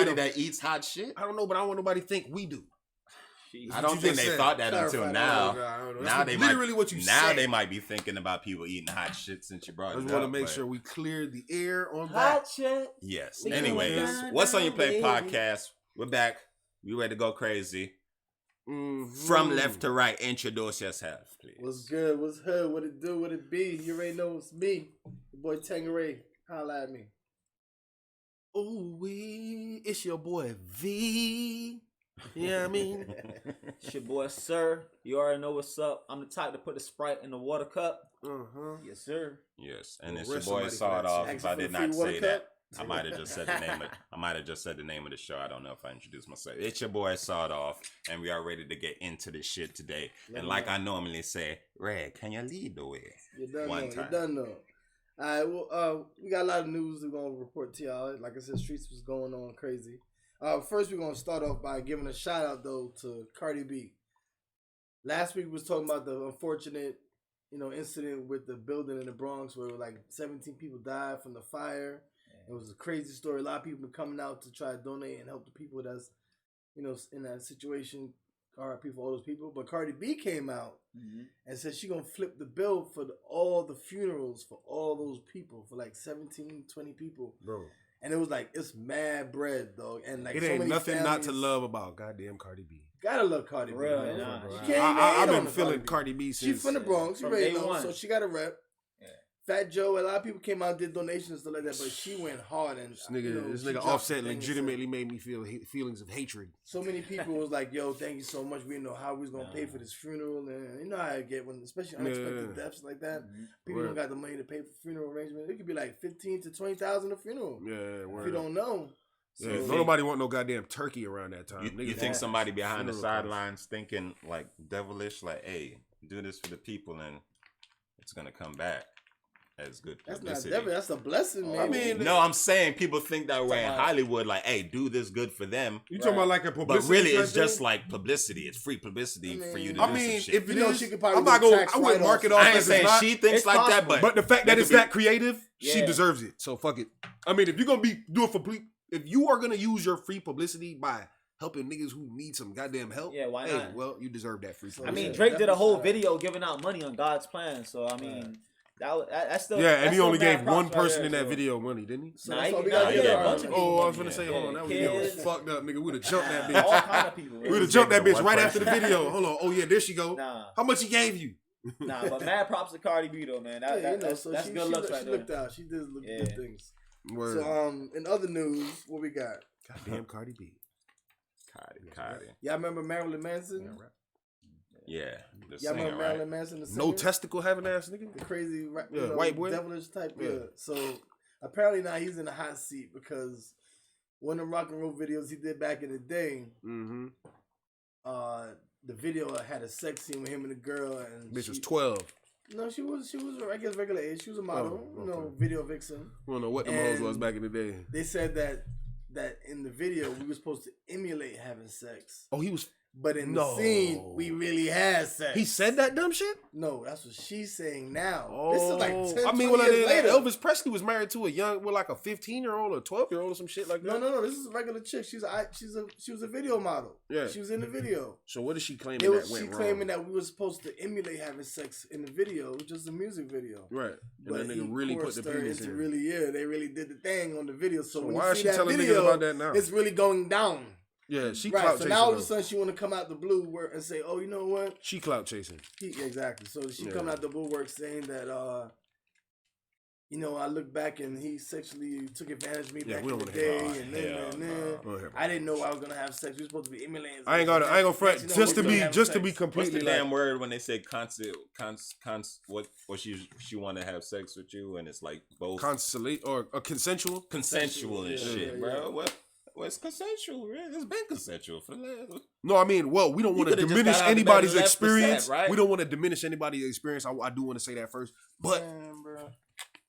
anybody that eats hot shit. I don't know, but I don't want nobody to think we do. I don't think they thought that until now. Now they literally might, what you now said. they might be thinking about people eating hot shit since you brought it up. I just want to make sure we clear the air on Hot that. shit. Yes. We Anyways, going what's on your plate down, podcast? We're back. We ready to go crazy. Mm-hmm. From left to right, introduce yourself, please. What's good? What's hood? What it do? What it be? You already know it's me. Your boy Tangeray. Holla at me. Ooh, it's your boy V. You know what I mean? It's your boy, sir. You already know what's up. I'm the type to put a Sprite in the water cup. Uh-huh. Yes, sir. Yes, and Well, it's your rest boy somebody for Sawed that Off. shit. If I Ask did for a not free water say that, cup? I might have just said the name. I might have just said the name of the show. I don't know if I introduced myself. It's your boy Sawed Off, and we are ready to get into this shit today. And like I normally say, Red, can you lead the way? You done One know. time. You done know. All right. Well, we got a lot of news we're gonna report to y'all. Like I said, streets was going on crazy. First, we're gonna start off by giving a shout out though to Cardi B. Last week we was talking about the unfortunate, incident with the building in the Bronx where like 17 people died from the fire. It was a crazy story. A lot of people been coming out to try to donate and help the people that's, in that situation. RIP for all those people. But Cardi B came out and said she gonna flip the bill for all the funerals for all those people, for like 17, 20 people. Bro. And it was like, it's mad bread, dog. And like, It so ain't many nothing not to families- love about goddamn Cardi B. Gotta love Cardi B. Real, man. nah. You can't even I've hate been on feeling Cardi B She since. from the Bronx, you from already day know, one. so she got a rep. Yeah. Fat Joe, a lot of people came out and did donations and stuff like that, but she went hard and This nigga she dropped Offset the thing and said- legitimately made me feel feelings of hatred. So many people was like, "Yo, thank you so much. We didn't know how we was gonna pay for this funeral, and you know how I get when, especially unexpected deaths like that. People don't got the money to pay for funeral arrangement. It could be like 15 to 20,000 a funeral. Yeah, If you don't know, so Yeah, nobody want no goddamn turkey around that time. You Niggas think want somebody behind the funeral costs. sidelines thinking like devilish, like, hey, do this for the people and it's gonna come back as good that's not publicity. devil. That's a blessing, man. I mean, No, I'm saying people think that way in Hollywood, like, hey, do this good for them. You talking about like a But publicity? really, it's type just thing? like publicity. It's free publicity for you to I do mean, some shit. if it You know, is, she could probably I'm not do gonna. tax I wouldn't mark it write-offs. off I ain't as it's saying not. she thinks It's like that, possible. but But the fact that it it's could be- that creative, she Yeah. deserves it. So fuck it. I mean, if you're gonna do it for if you are gonna use your free publicity by helping niggas who need some goddamn help, Yeah, why hey, not? well, you deserve that free I publicity. mean, Yeah, Drake did a definitely whole shout out. video giving out money on God's plan. So I mean, that's still yeah, and that's he still only mad gave props one right person there, in that so. video money, didn't he? So Nah, that's he- why we nah, got he to got get a bunch of her. people. Oh, I was Yeah, gonna say, yeah, hold on, that video was kids. fucked up, nigga. We'd have jumped that All bitch. kind of people. We'd have jumped that Gave it bitch to right one after the person. video. Hold on. Oh yeah, there she go. Nah, How much he gave you? but mad props to Cardi B though, man. That's she good looks right she there. looked out. She did look Yeah. good things. Word. So in other news, what we got? Goddamn Cardi B. Cardi. Y'all remember Marilyn Manson? Yeah. The Y'all singer, remember right? Marilyn Manson? The No singer? testicle having ass nigga. The crazy, Yeah, white boy. devilish type. Yeah. Yeah. So apparently now he's in a hot seat because one of the rock and roll videos he did back in the day, Mm-hmm. the video had a sex scene with him and a girl, and Bitch she, was 12. No, she was I guess regular age. She was a model, Oh, okay. video vixen. I don't know what them hoes And- was back in the day. They said that in the video we were supposed to emulate having sex, Oh, he was. but in No. the scene we really had sex. He said that dumb shit. No, that's what she's saying now. Oh, This is like 10, I mean, 20 years later. Elvis Presley was married to a young, like a 15-year-old or 12-year-old or some shit like that. No. This is a regular chick. She was a video model. Yeah. She was in the video. So what is she claiming It was that went she wrong? claiming that we were supposed to emulate having sex in the video. It was just a music video. Right. And But that he nigga really put the coerced her penis into in. they really did the thing on the video. So, when why you is see she that telling video, niggas about that now? it's really going down. Yeah, she Right. clout So chasing. now all of a though. sudden she want to come out the blue work and say, "Oh, you know what?" She clout chasing. Exactly. So she Yeah. coming out the blue work saying that, I look back and he sexually took advantage of me Yeah, back we in don't the wanna hear day, that. and then. Don't hear about I didn't know I was gonna have sex. We were supposed to be emulating. I ain't gonna front You know, just we to gonna be have just to sex. be What's completely the like. damn word when they say what she want to have sex with you and it's like both Consolate or a consensual. consensual and Yeah, shit, yeah, bro. yeah. What's consensual? Really? It's been consensual for the last. No, I mean, well, we don't want to coulda just diminish got out of bed anybody's and left the set, experience. right? We don't want to diminish anybody's experience. I do want to say that first. But Man, bro.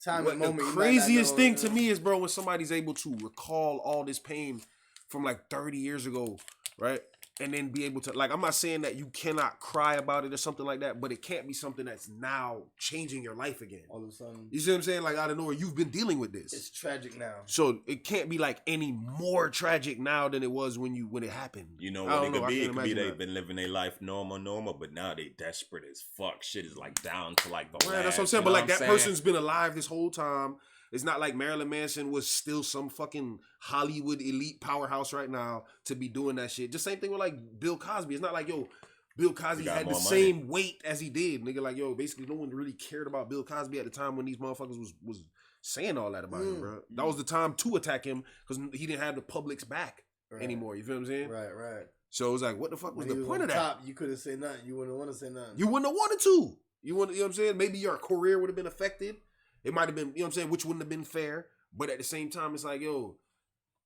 Time what and the moment. you might not craziest know, thing to me is, bro, when somebody's able to recall all this pain from like 30 years ago, right? and then be able to, like, I'm not saying that you cannot cry about it or something like that, but it can't be something that's now changing your life again. All of a sudden, You see what I'm saying? Like, out of nowhere, you've been dealing with this. it's tragic now. So it can't be like any more tragic now than it was when it happened. You know I what don't it know, could I be? can't It could be imagine they've that. been living their life normal, but now they desperate as fuck. Shit is like down to like the Man, last. that's what I'm saying. You But know like what that I'm saying? person's been alive this whole time. It's not like Marilyn Manson was still some fucking Hollywood elite powerhouse right now to be doing that shit. Just same thing with like Bill Cosby. It's not like, yo, Bill Cosby He got had the more money. same weight as he did. Nigga, like, yo, basically no one really cared about Bill Cosby at the time when these motherfuckers was saying all that about him, bro. That was the time to attack him because he didn't have the public's back anymore. You feel what I'm saying? Right. So it was like, what the fuck was When the he point on of that? top, you couldn't say nothing. You wouldn't want to say nothing. You wouldn't have wanted to. You know what I'm saying? Maybe your career would have been affected. It might have been, you know what I'm saying, which wouldn't have been fair. But at the same time, it's like, yo,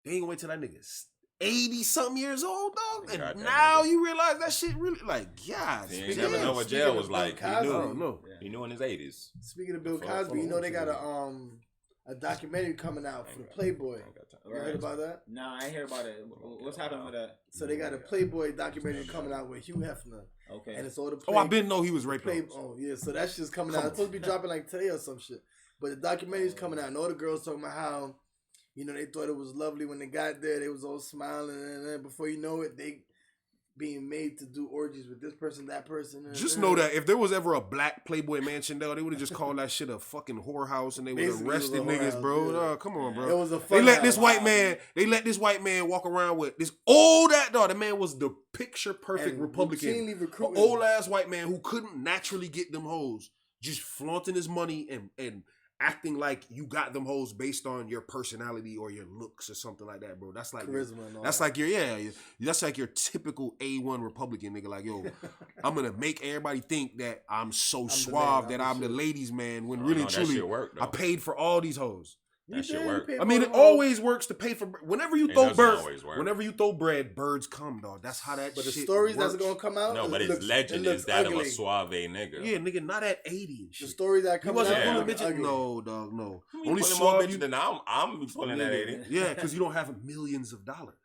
they ain't gonna wait till that nigga's 80-something years old, dog. And God damn now nigga. you realize that shit really, like, God. You ain't never know what jail was like. I He knew. don't know. He knew in his 80s. Speaking of Bill Fuck, Cosby, fuck, you know they fuck, got fuck. a documentary coming out for the Playboy. You heard about that? Nah, I ain't hear about it. What's happening with that? So they got a Playboy documentary coming out with Hugh Hefner, Okay. and it's all the Oh, I didn't know he was raping. Play, hoes. oh yeah, so that shit's coming Come out. It's supposed to be dropping like today or some shit. But the documentary's coming out, and all the girls talking about how, you know, they thought it was lovely when they got there. They was all smiling, and then before you know it, they being made to do orgies with this person, that person. Just know that if there was ever a black Playboy mansion, though, they would have just called that shit a fucking whorehouse, and they would have Basically, it was arrested a niggas, whorehouse, bro. yeah. No, come on, It bro. was a They fun let this house. white man. They let this white man walk around with this old ass dog. The man was the picture perfect And Republican, routinely recruiting- old ass white man who couldn't naturally get them hoes, just flaunting his money and acting like you got them hoes based on your personality or your looks or something like that, bro. That's like charisma and all that's that. like that's like your typical A1 Republican nigga. Like, yo, I'm gonna make everybody think that I'm so the suave, man, that I'm I'm the the shit. ladies' man. When Oh, really no, that truly, shit work, though. I paid for all these hoes. That shit did work. pay I for mean, all it the always works to pay for. Whenever you It throw doesn't birds, always work. whenever you throw bread, birds come, dog. That's how that. But the shit stories works. that's gonna come out. No, but it his looks- legend it is looks that of ugly. a suave nigga. Yeah, nigga, not at 80 and The shit. stories that He come wasn't out. Yeah. pulling look bitches. ugly. No, dog, no. You Only pulling more suave. bitches than I'm pulling that 80. Yeah, because you don't have millions of dollars.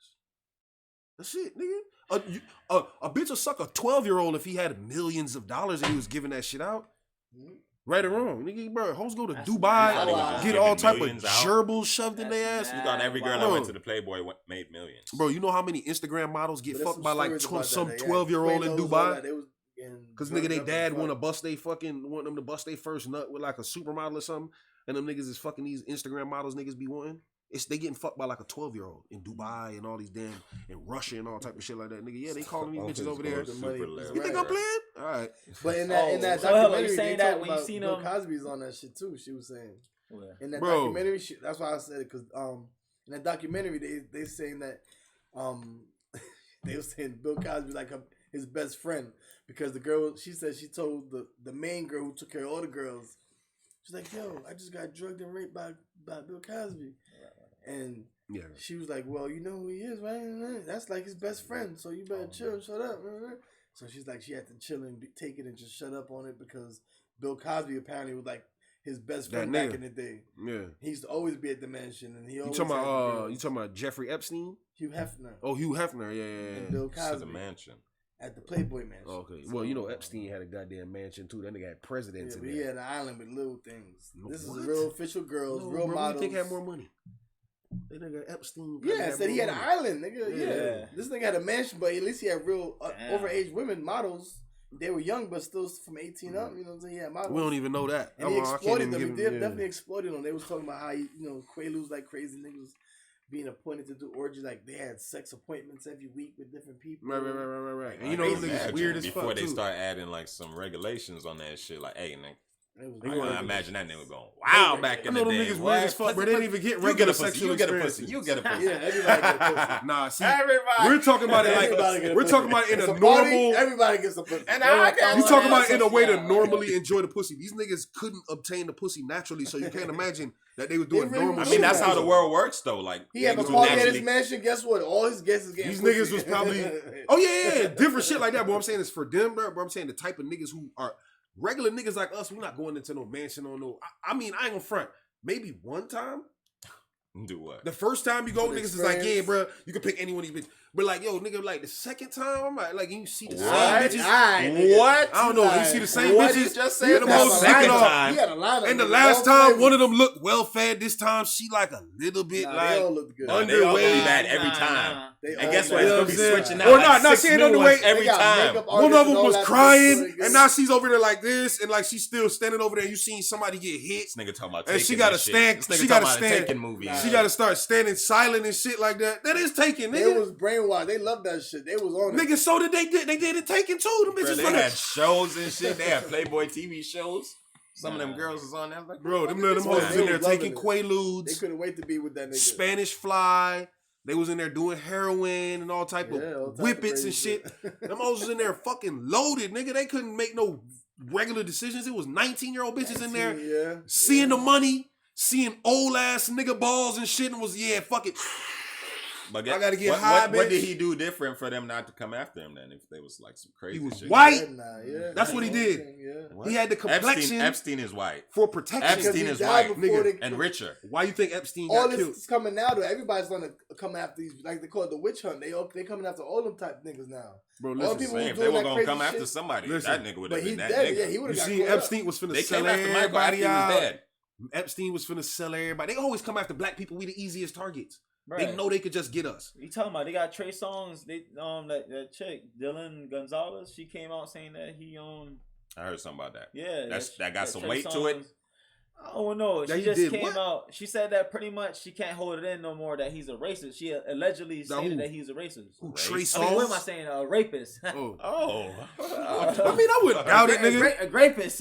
That's it, nigga. A bitch will suck a 12-year-old if he had millions of dollars and he was giving that shit out. Right or wrong, nigga, bro. Hoes go to That's Dubai, wild. get Giving all type of millions out. gerbils shoved in That's their ass. mad. You thought every girl that Bro. went to the Playboy made millions. Bro, you know how many Instagram models get But there's fucked some by like stories about some that. They had 12-year-old in Quaaludes, all Dubai? that. They was getting Because drugged nigga, they up and dad fucked. want them to bust they first nut with like a supermodel or something, and them niggas is fucking these Instagram models niggas be wanting. They getting fucked by like a 12-year-old in Dubai and all these damn in Russia and all type of shit like that, nigga. Yeah, they calling these bitches over there. The money Super is You think right. I'm playing? All right. But in that Oh, so hold on, documentary, you they saying that talk when you about seen Bill them- Cosby's on that shit too. She was saying in that Bro. documentary. That's why I said it because in that documentary they saying that they were saying Bill Cosby like his best friend because the girl she said she told the main girl who took care of all the girls. She's like, yo, I just got drugged and raped by Bill Cosby, and Yeah. she was like, well, you know who he is, right? That's like his best friend, so you better chill and shut up. So she's like, she had to chill and take it and just shut up on it because Bill Cosby apparently was like his best That friend back nigga. in the day. Yeah. He used to always be at the mansion, and he You always talking had the about girls. you talking about Jeffrey Epstein? Hugh Hefner Oh, Hugh Hefner. Yeah, yeah, and yeah. Bill This is a Cosby mansion. at the Playboy Mansion. Oh, okay. Well, you know Epstein had a goddamn mansion too. That nigga had Yeah, presidents but in he there. had an island with little things. No, This what? is real official girls, No, real bro, models. You think had more money? That nigga Epstein. Yeah, I said he had an island, nigga. Yeah. Yeah. This nigga had a mansion, but at least he had real Damn. overage women models. They were young, but still from 18 up. You know what I'm saying? He had models. We don't even know that. And he I can't exploited even them. He give did him- definitely exploited them. They was talking about how he, Quaaludes like crazy niggas being appointed to do orgies. Like they had sex appointments every week with different people. Right. And I you know can them niggas imagine weird as before fuck they too. start adding like some regulations on that shit. Like, hey, nigga, It was I weird. can imagine that nigga going wow back I in know the them day. niggas What? weird as fuck, but they didn't even get You get regular a pussy. sexual You get a experiences. pussy. You get a pussy. Yeah, everybody get a pussy. Nah, see, Everybody. we're talking about it Everybody like get a we're pussy. talking about it in It's a party, normal. everybody gets a pussy. And I got You one talking about ass it in a way to social. normally enjoy the pussy. These niggas couldn't obtain the pussy naturally, so you can't imagine that they were doing really normal I shit. mean, that's how the Pussy. world works, though. Like, He had a niggas who party at his naturally- mansion. Guess what? All his guests is getting These pussy. niggas was probably oh yeah, different shit like that. But what I'm saying is for them, bro. But I'm saying the type of niggas who are regular niggas like us, we're not going into no mansion or no. I mean, I ain't gonna front. Maybe one time, Do what? The first time you go, For the niggas is like, yeah, experience. bro, you can pick any one of these bitches. But like, yo, nigga, like the second time, I'm like you see the same What? bitches. What? I don't know. You see the same What bitches. you just And said? them That's hoes the is second looking all- time. He had a lot of And the them. last All time, one of flavors. them looked well fed. This time, she like a little bit Nah, like they all look good. No, they all gonna be underweight. bad every time. They And all guess what? bad. It's You know gonna what be I'm saying? switching Or out. not Like 6 saying new underweight. ones They every got time. makeup One artists of them and all was that crying, shit, so and now she's over there like this, and like she's still standing over there. And you seen somebody get hit, This nigga talking about and taking she got to that shit. stand. This nigga She talking got to about a stand. taking movie. Nah. She got to start standing silent and shit like that. That is taking, They nigga. was brainwashed. They loved that shit. They was on it. Nigga, so did they did it taking too. Them Bro, bitches they fucking- had shows and shit. They had Playboy TV shows. Some of them girls was on there. Like, Bro, them what little is hoes this was in there They was loving taking it. Quaaludes, They couldn't wait to be with that nigga. Spanish fly. They was in there doing heroin and all type Yeah, of all type of whippets and crazy shit. Them hoes was in there fucking loaded, nigga. They couldn't make no regular decisions. It was 19-year-old bitches in there Yeah. seeing the money, seeing old ass nigga balls and shit, and was fuck it. But I gotta get what, high, What did bitch. he do different for them not to come after him then? If they was like some crazy He was shit. white. Yeah. That's what he did. Yeah. What? He had the complexion Epstein is white. for protection. Epstein Because he is died white, before nigga, they- and richer. Why you think Epstein all got this killed? is coming now though. Everybody's gonna come after these, like they call it the witch hunt. They coming after all them type niggas now. Bro, all listen. people Man, was if they doing were that gonna crazy come after shit. somebody, Listen, that nigga would But have he been that dead. nigga. Yeah, he would You have got see, caught up. Epstein was finna They sell came after Michael after everybody he was out. dead. Epstein was finna sell everybody. They always come after black people. We the easiest targets. Right. They know they could just get us. You talking about they got Trey Songz? They that chick Dylan Gonzalez. She came out saying that he I heard something about that. yeah That got some Trey weight to it? Songz- I don't know. That She he just did came what? out. She said that pretty much she can't hold it in no more. That he's a racist. She allegedly Now stated who? that he's a racist. Who, Race? Trey I mean, what am I Songz? saying? A rapist. Oh. Oh. I mean, I wouldn't doubt it, nigga. A rapist.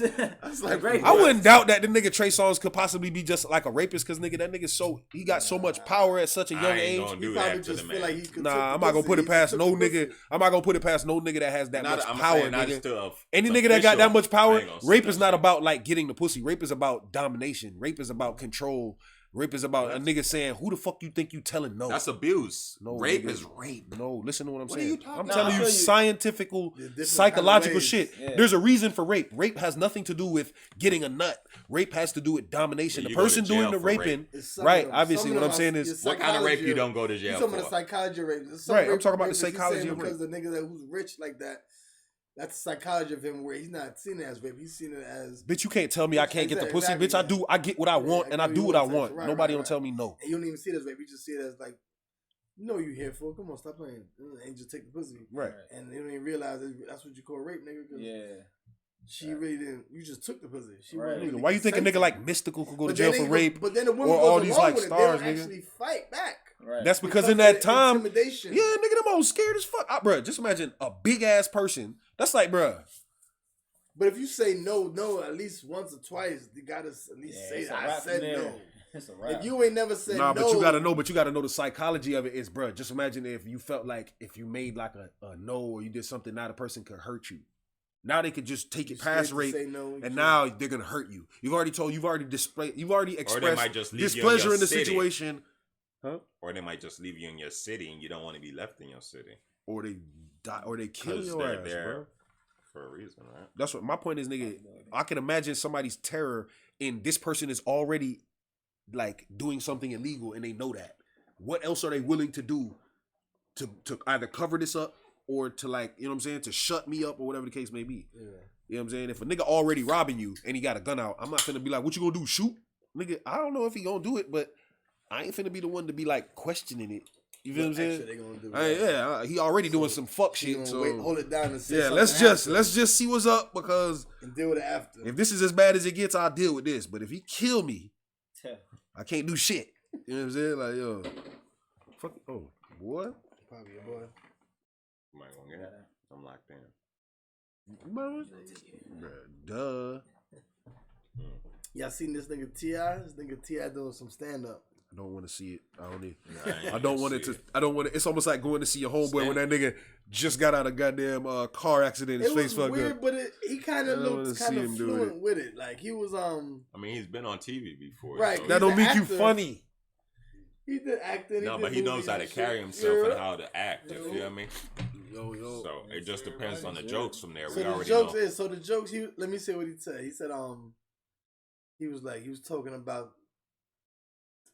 like, a rapist. I wouldn't doubt that the nigga Trey Songz could possibly be just like a rapist, because nigga, that nigga he got so much power at such a young I ain't age. gonna He do probably that to the just feel man. like he could. took Nah, the I'm not gonna pussy. put it He past took no the nigga. pussy. I'm not gonna put it past no nigga that has that Not- much I'm power, saying not nigga. just to a- Any it's nigga that got that official. much I power, ain't gonna say rape that is not shit. about like getting the pussy. Rape is about domination. Rape is about control. Rape is about a nigga saying, "Who the fuck you think you telling no?" That's abuse. No, Rape nigga. is rape. No, listen to what I'm What are saying. you talking I'm about? telling I you feel you. scientific, different psychological kind of shit. ways. Yeah. There's a reason for rape. Rape has nothing to do with getting a nut. Rape has to do with domination. Well, The you go to person jail doing the for rape. raping, It's some right? of them. Obviously, Some what of I'm them saying are- is, What kind of rape psychology you don't go to You jail talking about the for? psychology of rape? Right, I'm talking about the rapists, he's psychology saying of rape. because the nigga that who's rich like that, that's the psychology of him where he's not seeing it as rape. He's seeing it as bitch, you can't tell me I can't get the pussy, Exactly, bitch. I do. I get what I want, and I get do what what I you want. want. Right, Nobody right, don't right. tell me no. and you don't even see it as rape. You just see it as like, you know what you here for. Come on, stop playing. And just take the pussy. Right. And you don't even realize that's what you call rape, nigga. 'Cause Yeah. she really didn't. You just took the pussy. She Right. wasn't Nigga, really why you think a nigga consenting. like Mystical could go to But jail then for they- rape? But then the woman or all goes these, along like, with it. stars, They don't nigga? actually fight back. Right. That's because in of that the time, intimidation. yeah, nigga, them all scared as fuck. Bruh, just imagine a big ass person. That's like, bruh. But if you say no at least once or twice, you gotta at least Yeah, say it's a I wrap said from there. no. It's a wrap. If you ain't never said Nah, no, but you gotta know the psychology of it is, bruh. Just imagine if you felt like if you made like a no or you did something, now the person could hurt you. Now they could just take it You're past scared to rape, say no, you and can't. now they're gonna hurt you. You've already expressed might just leave you in displeasure your in the city. situation, Or they might just leave you in your city and you don't want to be left in your city. or they die, or they kill Because your they're ass, there bro. for a reason, right? That's what my point is, nigga. I can imagine somebody's terror in this person is already like doing something illegal and they know that. What else are they willing to do to either cover this up or to, like, you know what I'm saying, to shut me up or whatever the case may be. Yeah. You know what I'm saying? If a nigga already robbing you and he got a gun out, I'm not finna be like, what you gonna do, shoot? Nigga, I don't know if he gonna do it, but I ain't finna be the one to be like questioning it. You feel what I'm saying? They gonna do He already doing some fuck He shit. gonna So wait, hold it down and say yeah, something let's just see what's up, because and deal with it after. if this is as bad as it gets, I'll deal with this. But if he kill me, Yeah. I can't do shit. You know what I'm saying? Like, yo, fuck, oh, boy. Probably your boy. Am I gonna get it? I'm locked in. Duh. Y'all seen this nigga T.I.? This nigga T.I. doing some stand up. I don't want to see it. I don't need. Nah, I don't want it to. I don't want it. It's almost like going to see your homeboy when that nigga just got out of goddamn car accident. His It face was fucked weird, up. but he kind I of don't wanna looked see kind of him doing fluent with it. Like he was I mean, he's been on TV before. Right, so- That don't he's make an you actor. funny. he did acting. No, did but he knows movies how to and carry shit. himself Yeah. and how to act. You feel me? Yo. So it just depends on the jokes from there. So We the already jokes know. is so the jokes. Let me say what he said. He said he was talking about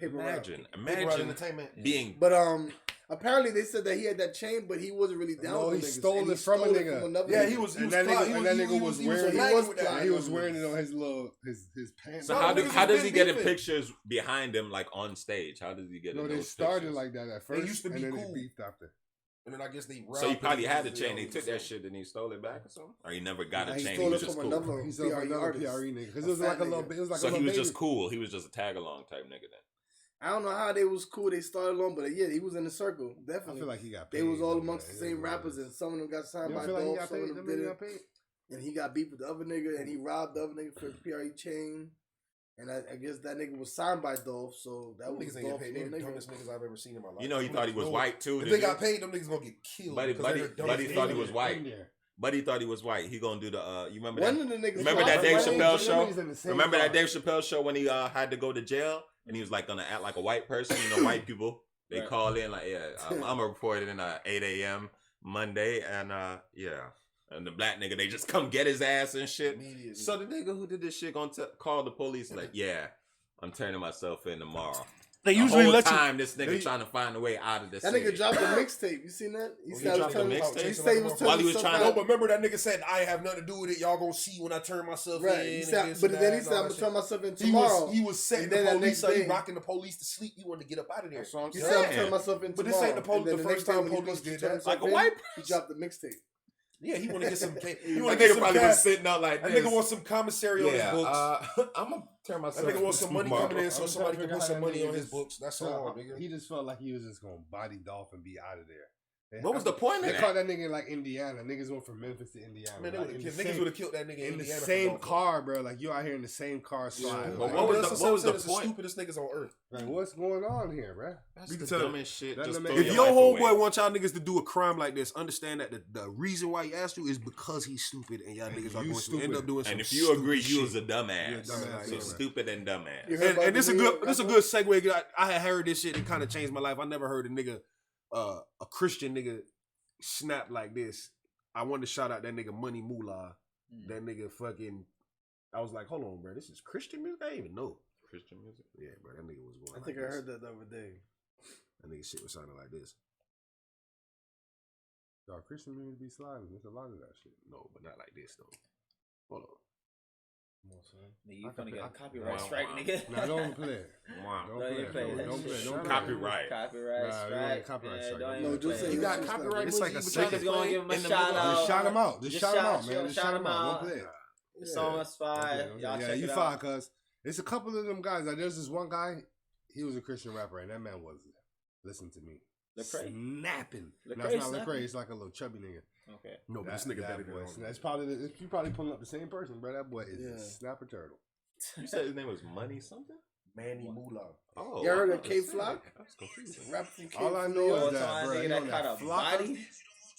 paper route. Imagine entertainment. being. But apparently they said that he had that chain, but he wasn't really down No, with he niggas. stole And it from a nigga. another Yeah, nigga. he was. And that nigga was wearing. he was He was wearing it on his little his pants. So No, how niggas does been he get in beefing. pictures behind him like on stage? How does he get No, in they those started pictures? like that at first. used to be and then cool. they beefed after. And then I guess they. So he probably had the the chain. They took that shit and he stole it back or something, or he never got a He chain. stole He it was just from cool. another He stole PRE another artist. PRE nigga because A it was fat like a little nigga. bit. It was like So a he little was just baby. cool. He was just a tag along type nigga then. I don't know how they was cool. They started along, but yeah, he was in the circle. I Definitely. feel like he got paid. They was all though, amongst man. the same rappers, and some of them got signed You by don't feel like he Dolph, got some paid? of Them them niggas didn't. got paid? And he got beef with the other nigga, and he robbed the other nigga for the PRE chain. And I guess that nigga was signed by Dolph, so that Them was niggas ain't get Dolph's paid. They little the nigga. dumbest niggas I've ever seen in my life. You know, he thought he was white too. If did they you? got paid, them niggas gonna get killed. Buddy because they're the dumbest thought he niggas. was white. Buddy thought he was white. He gonna do the. You remember One that? of the niggas. Remember that dropped Dave money. Chappelle Them show? niggas in the same Remember that car. Dave Chappelle show when he had to go to jail and he was like gonna act like a white person. You know, white people they Right. call in like, yeah, I'm gonna report it in 8 a.m. Monday, and yeah, and the black nigga they just come get his ass and shit. Immediately. So the nigga who did this shit gonna call the police like, yeah, I'm turning myself in tomorrow. They The usually whole let time this nigga they- trying to find a way out of the That city. nigga dropped a mixtape. You seen that? He said dropped a the mixtape? He said he was While he was himself trying out. to- No, but remember that nigga said I have nothing to do with it. Y'all gonna see when I turn myself Right. in. He and said, this but and then that he and said, all I'm that gonna shit. turn myself in He tomorrow. was setting And the then that police next up. He day- rocking the police to sleep. He wanted to get up out of there. That's what I'm He saying. said, I'm turning myself in But tomorrow. this ain't the And then first next time day when he police goes to did turn that. himself Like a in, white He dropped the mixtape. Yeah, he want to get some. He That want to get nigga some probably cash. was sitting out like That this. nigga wants some commissary on his books. I'm gonna turn That myself. nigga wants some money coming in so I'm somebody trying can to put figure some out how money that on nigga his just books. That's felt all, like- nigga. He just felt like he was just gonna body Dolph and be out of there. What was the point They of caught that? that nigga in like Indiana. Niggas went from Memphis to Indiana. Man, they like, would've in killed- the niggas same- would have killed that nigga in the Indiana for same Dolph. car, bro. Like you out here in the same car slide. But Like, what was the- That's what was the the point? stupidest niggas on earth. like, what's going on here, bro? That's You the can tell- dumbest shit. that Just the throw man- If your your life away. homeboy wants y'all niggas to do a crime like this, understand that the reason why he asked you is because he's stupid and y'all And niggas are you going to end stupid. up doing some And if you agree, stupid you was shit. a dumbass. You're a dumbass, So yeah. stupid and dumbass. You heard about And this the is New good. York This is a rapper? good segue. I had heard this shit. It kind of changed my life. I never heard a nigga, a Christian nigga, snap like this. I wanted to shout out that nigga Money Moolah. That nigga fucking. I was like, hold on, bro. This is Christian music. I didn't even know. Christian music. Yeah, bro. That nigga was going. I think like I this. heard that the other day. That nigga shit was sounding like this. Dog, Christian music be sliding. There's a lot of that shit. No, but not like this though. Hold on. Come on, son. Nigga, you I gonna could- get a I- copyright wow, strike, wow. nigga. Nah, don't play it. Wow. Don't No, play you it. play Don't that play it. shit. Don't play it. Copyright. Copyright Nah, strike. copyright Yeah, strike. don't No, even just play say that. You got It's like- copyright it's like music. a You Niggas trying to gonna play give him a in the shout middle of- out. Just shout him out. Just shout him out, shout- man. Just shout shout him him out. out. Don't play it. The song is fire. Y'all Yeah, check you it fine, out. cuz. It's a couple of them guys. Like, there's this one guy, he was a Christian rapper, and that man was, listen to me, Lecrae. snapping. Lecrae No, it's not snapping? Lecrae. It's like a little chubby nigga. Okay. No, but this nigga better than boy. all That's probably you probably pulling up the same person, bro. That boy is Yeah. a snapper turtle. You said his name was Money something? Manny Moolah. Oh, You heard I of was K saying. Flock? I was confused. Rap from K All I from know New is Oh, York. it's that, on bro. that You nigga know that caught that a Flocka? body.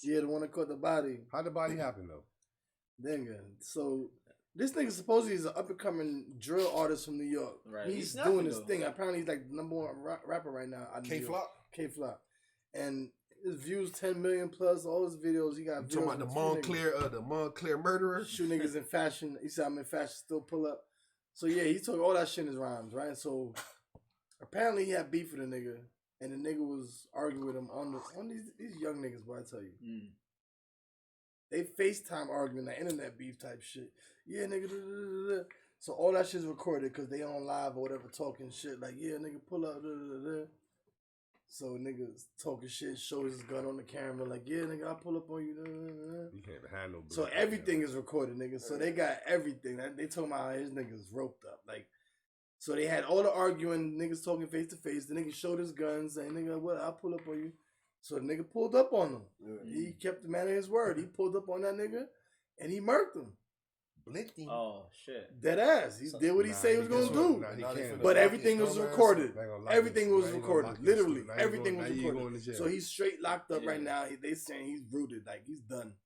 Yeah, the one that caught the body. How the body happen though? Nigga. So this nigga supposedly is an up and coming drill artist from New York. Right. He's He's snapping, doing his though. thing. Apparently he's like the number one rapper right now. out of New K York. Flock. K Flock. And his views 10 million plus. All his videos, he got You talking about the Montclair murderer? Shoot niggas in fashion. He said I'm in fashion, still pull up. So yeah, he took all that shit in his rhymes, right? So apparently he had beef with a nigga, and the nigga was arguing with him on these young niggas. Boy, I tell you, they FaceTime arguing, that internet beef type shit. Yeah, nigga. Da, da, da, da. So all that shit's recorded because they on live or whatever talking shit. Like, yeah, nigga, pull up. Da, da, da, da. So niggas talking shit, shows his gun on the camera. Like, yeah, nigga, I'll pull up on you. Da, da, da. You can't even handle. So everything is recorded, nigga. So they got everything. They talking about how his niggas roped up. Like, so they had all the arguing, niggas talking face to face. The nigga showed his guns, saying, nigga, what? I'll pull up on you. So the nigga pulled up on him. He kept the man of his word. He pulled up on that nigga, and he murked him. Blicked him. Oh shit. Dead ass. He did what he said he was gonna do. But But everything was recorded. Everything was recorded. Literally, everything was recorded. So he's straight locked up right now. They saying he's rooted, like he's done.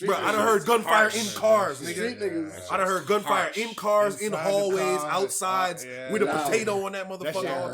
Bro, I done heard gunfire in cars, Street nigga. niggas. I done heard gunfire in cars, in Inside the hallways, car. outsides, Yeah, with a loud. potato on that That motherfucker shit all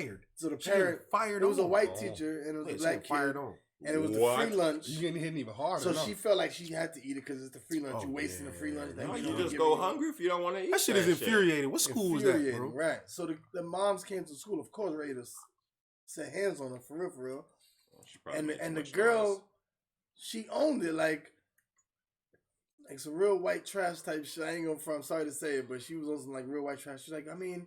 fired. So the She getting parent, fired. it was a on. white Oh. teacher and it was Yeah, a she black getting fired kid, on. and it was the What? free lunch. You getting hit even harder. So no? she felt like she had to eat it because it's the free lunch. Oh, You wasting the free lunch. yeah. No, Like, you don't just give go me- hungry if you don't want to eat. That shit is infuriating. What school is that, Infuriating, bro? right? So the moms came to school, of course, ready to set hands on her for real, for real. And the girl, she owned it like some real white trash type shit. I ain't gonna front. I'm sorry to say it, but she was on some like real white trash. She's like, I mean,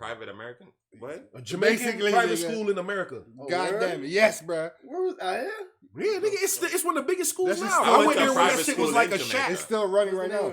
private American. What? A Jamaican Basically, private nigga. school in America. God damn it. Yes, bruh. Where was I? Yeah, nigga, it's one of the biggest schools That's now. just- I went it's a there when that private shit was school like in a Jamaica. shack. It's still running right now.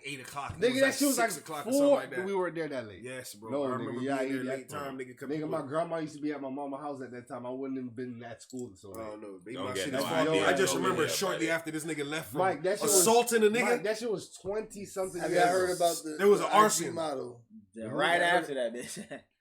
8 o'clock. Nigga, that shit was like 6 o'clock or something 4. like that. We weren't there that late. Yes, bro. No, I remember nigga, being there yeah, late time, nigga. Coming Nigga, my grandma used to be at my mama's house at that time. I wouldn't have been at school so I late. don't know. They Don't my get shit no is idea. I just Don't remember get shortly buddy. after this nigga left from Mike, that shit was assaulting a nigga. Mike, that shit was 20 something. Have y'all heard about There was an IG arson. model? Right after that, bitch.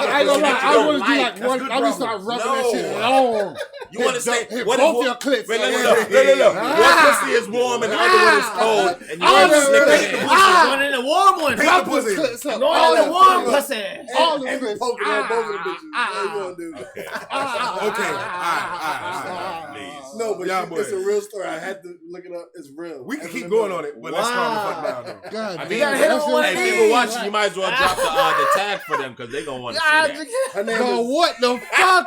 I ain't gonna lie. I don't want to do like. like That's one. good I just start problems. rubbing that shit No. long. You want to say Hit what both if your clits. Wait, look. One pussy is warm and the other one is cold, and you want to slip it in. One in the warm one. Pick the pussy. Going in the warm pussy. All the And clits. poking on both of the bitches. What you gonna do? Okay. Okay. All right. Please. No, but Y'all it's a boys. real story. I had to look it up. It's real. We can keep going on it, but let's calm the fuck down, though. God I damn, mean, that shit was hey, people watching, you might as well drop the tag for them because they gonna want to see that. Her name Yo, is what the fuck?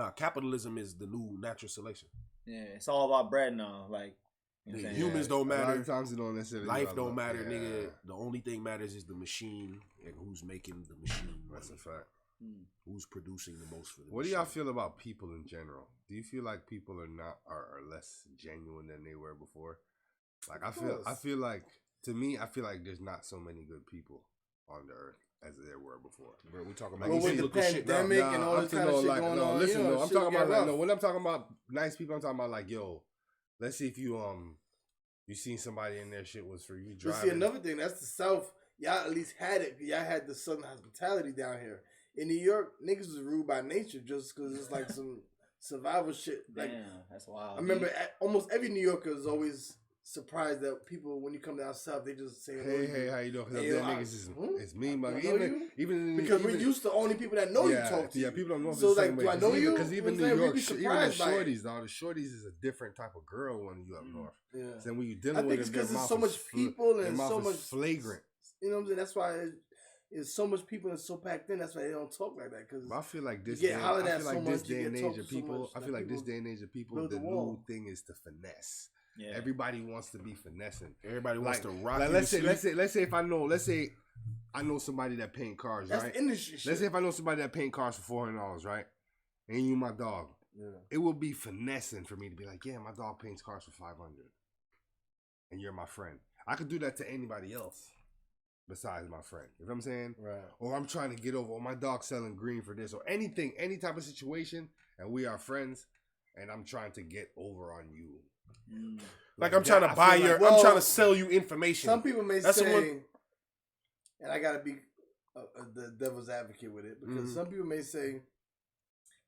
Nah, capitalism is the new natural selection. Yeah, it's all about bread now. Like You know what I'm Nigga, saying? humans don't A lot matter. of times it don't necessarily. Life don't matter, Yeah. nigga. The only thing matters is the machine and who's making the machine. That's a fact. Who's producing the most for the What do machine. y'all feel about people in general? Do you feel like people are less genuine than they were before? Like I feel like, to me, I feel like there's not so many good people on the earth as there were before. Bro, we talking Like about you Well, see with these the shit now. pandemic and all I'm this kind of shit going on, listen, you know, I'm shit talking get about like, rough. when I'm talking about nice people, I'm talking about like, yo, let's see if you seen somebody in their shit was for you But driving. see, another thing, that's the South. Y'all at least had it. Y'all had the Southern hospitality down here. In New York, niggas was rude by nature just because it's like some survival shit. Like, Damn, that's wild. I remember almost every New Yorker is always surprised that people, when you come down south, they just say, Hey, how you doing? Cause Hey, them yo, niggas is it's me, I man. know Even you? even because we're even, used to only people that know you yeah, talk to yeah, you. people don't know. So, like, do I know you? Because even You know New what I'm York, saying? We be even the surprised by it. shorties, dog. The shorties is a different type of girl when you up north. Yeah. So when you I dealing think with it's them, their because there's mouth so is much people their and mouth so is much flagrant. You know what I'm saying? That's why it's so much people and so packed in. That's why they don't talk like that. Because But I feel like this. get Day, hollered I at feel so like this much, you day get and talked age of to so people. much I that feel like this people day and age of people. build The the new wall. thing is to finesse. Yeah. Everybody wants to be finessing. Everybody wants to rock. Like you let's to say sleep. let's say I know somebody that paint cars, that's right? the industry shit. Let's say if I know somebody that paint cars for $400, right? And you my dog. Yeah. It would be finessing for me to be like, yeah, my dog paints cars for $500, and you're my friend. I could do that to anybody else besides my friend. You know what I'm saying? Right. Or I'm trying to get over, or my dog selling green for this, or anything, any type of situation, and we are friends, and I'm trying to get over on you. Like I'm that, trying to I buy feel your. like- I'm trying to sell you information. Some people may That's the say, one- and I gotta be the devil's advocate with it, because Mhm. some people may say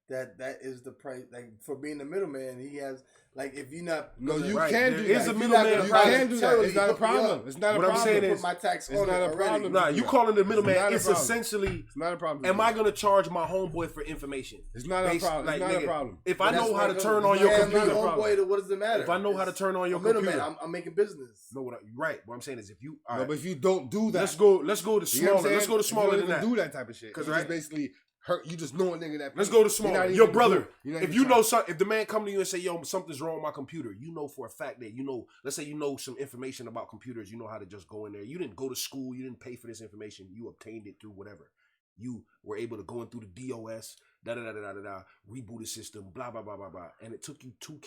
that is the price. Like, for being the middleman, he has, like, if you're not, No, you Right, can there do is that. a You middleman. You Right. can do that. It's not a Hook me up. problem. It's not a What I'm problem. saying put is- my tax it's on not it a already. problem. Nah, you calling the middleman. not a It's problem. essentially. It's not a problem. Am I gonna charge my homeboy for information? It's not a Based- problem. like, It's not nigga, a problem. If I That's know how where to it turn goes. on your Yeah, I'm computer, not homeboy, what does it matter? if I know how to It's turn on your a middleman. computer, I'm making business. know what? Right. What I'm saying is, if you, all No, right, but if you don't do that, let's go to you know what I'm smaller. saying? Let's go to You smaller don't than even that. do that type of shit. 'Cause, You right? just basically hurt. You just know a nigga that. Let's go to You're smaller. not Your even brother. doing- you're not If even you trying. know something, if the man come to you and say, "Yo, something's wrong with my computer," you know for a fact that you know. Let's say you know some information about computers. You know how to just go in there. You didn't go to school. You didn't pay for this information. You obtained it through whatever. You were able to go in through the DOS, reboot the system, blah blah blah blah blah, and it took you 3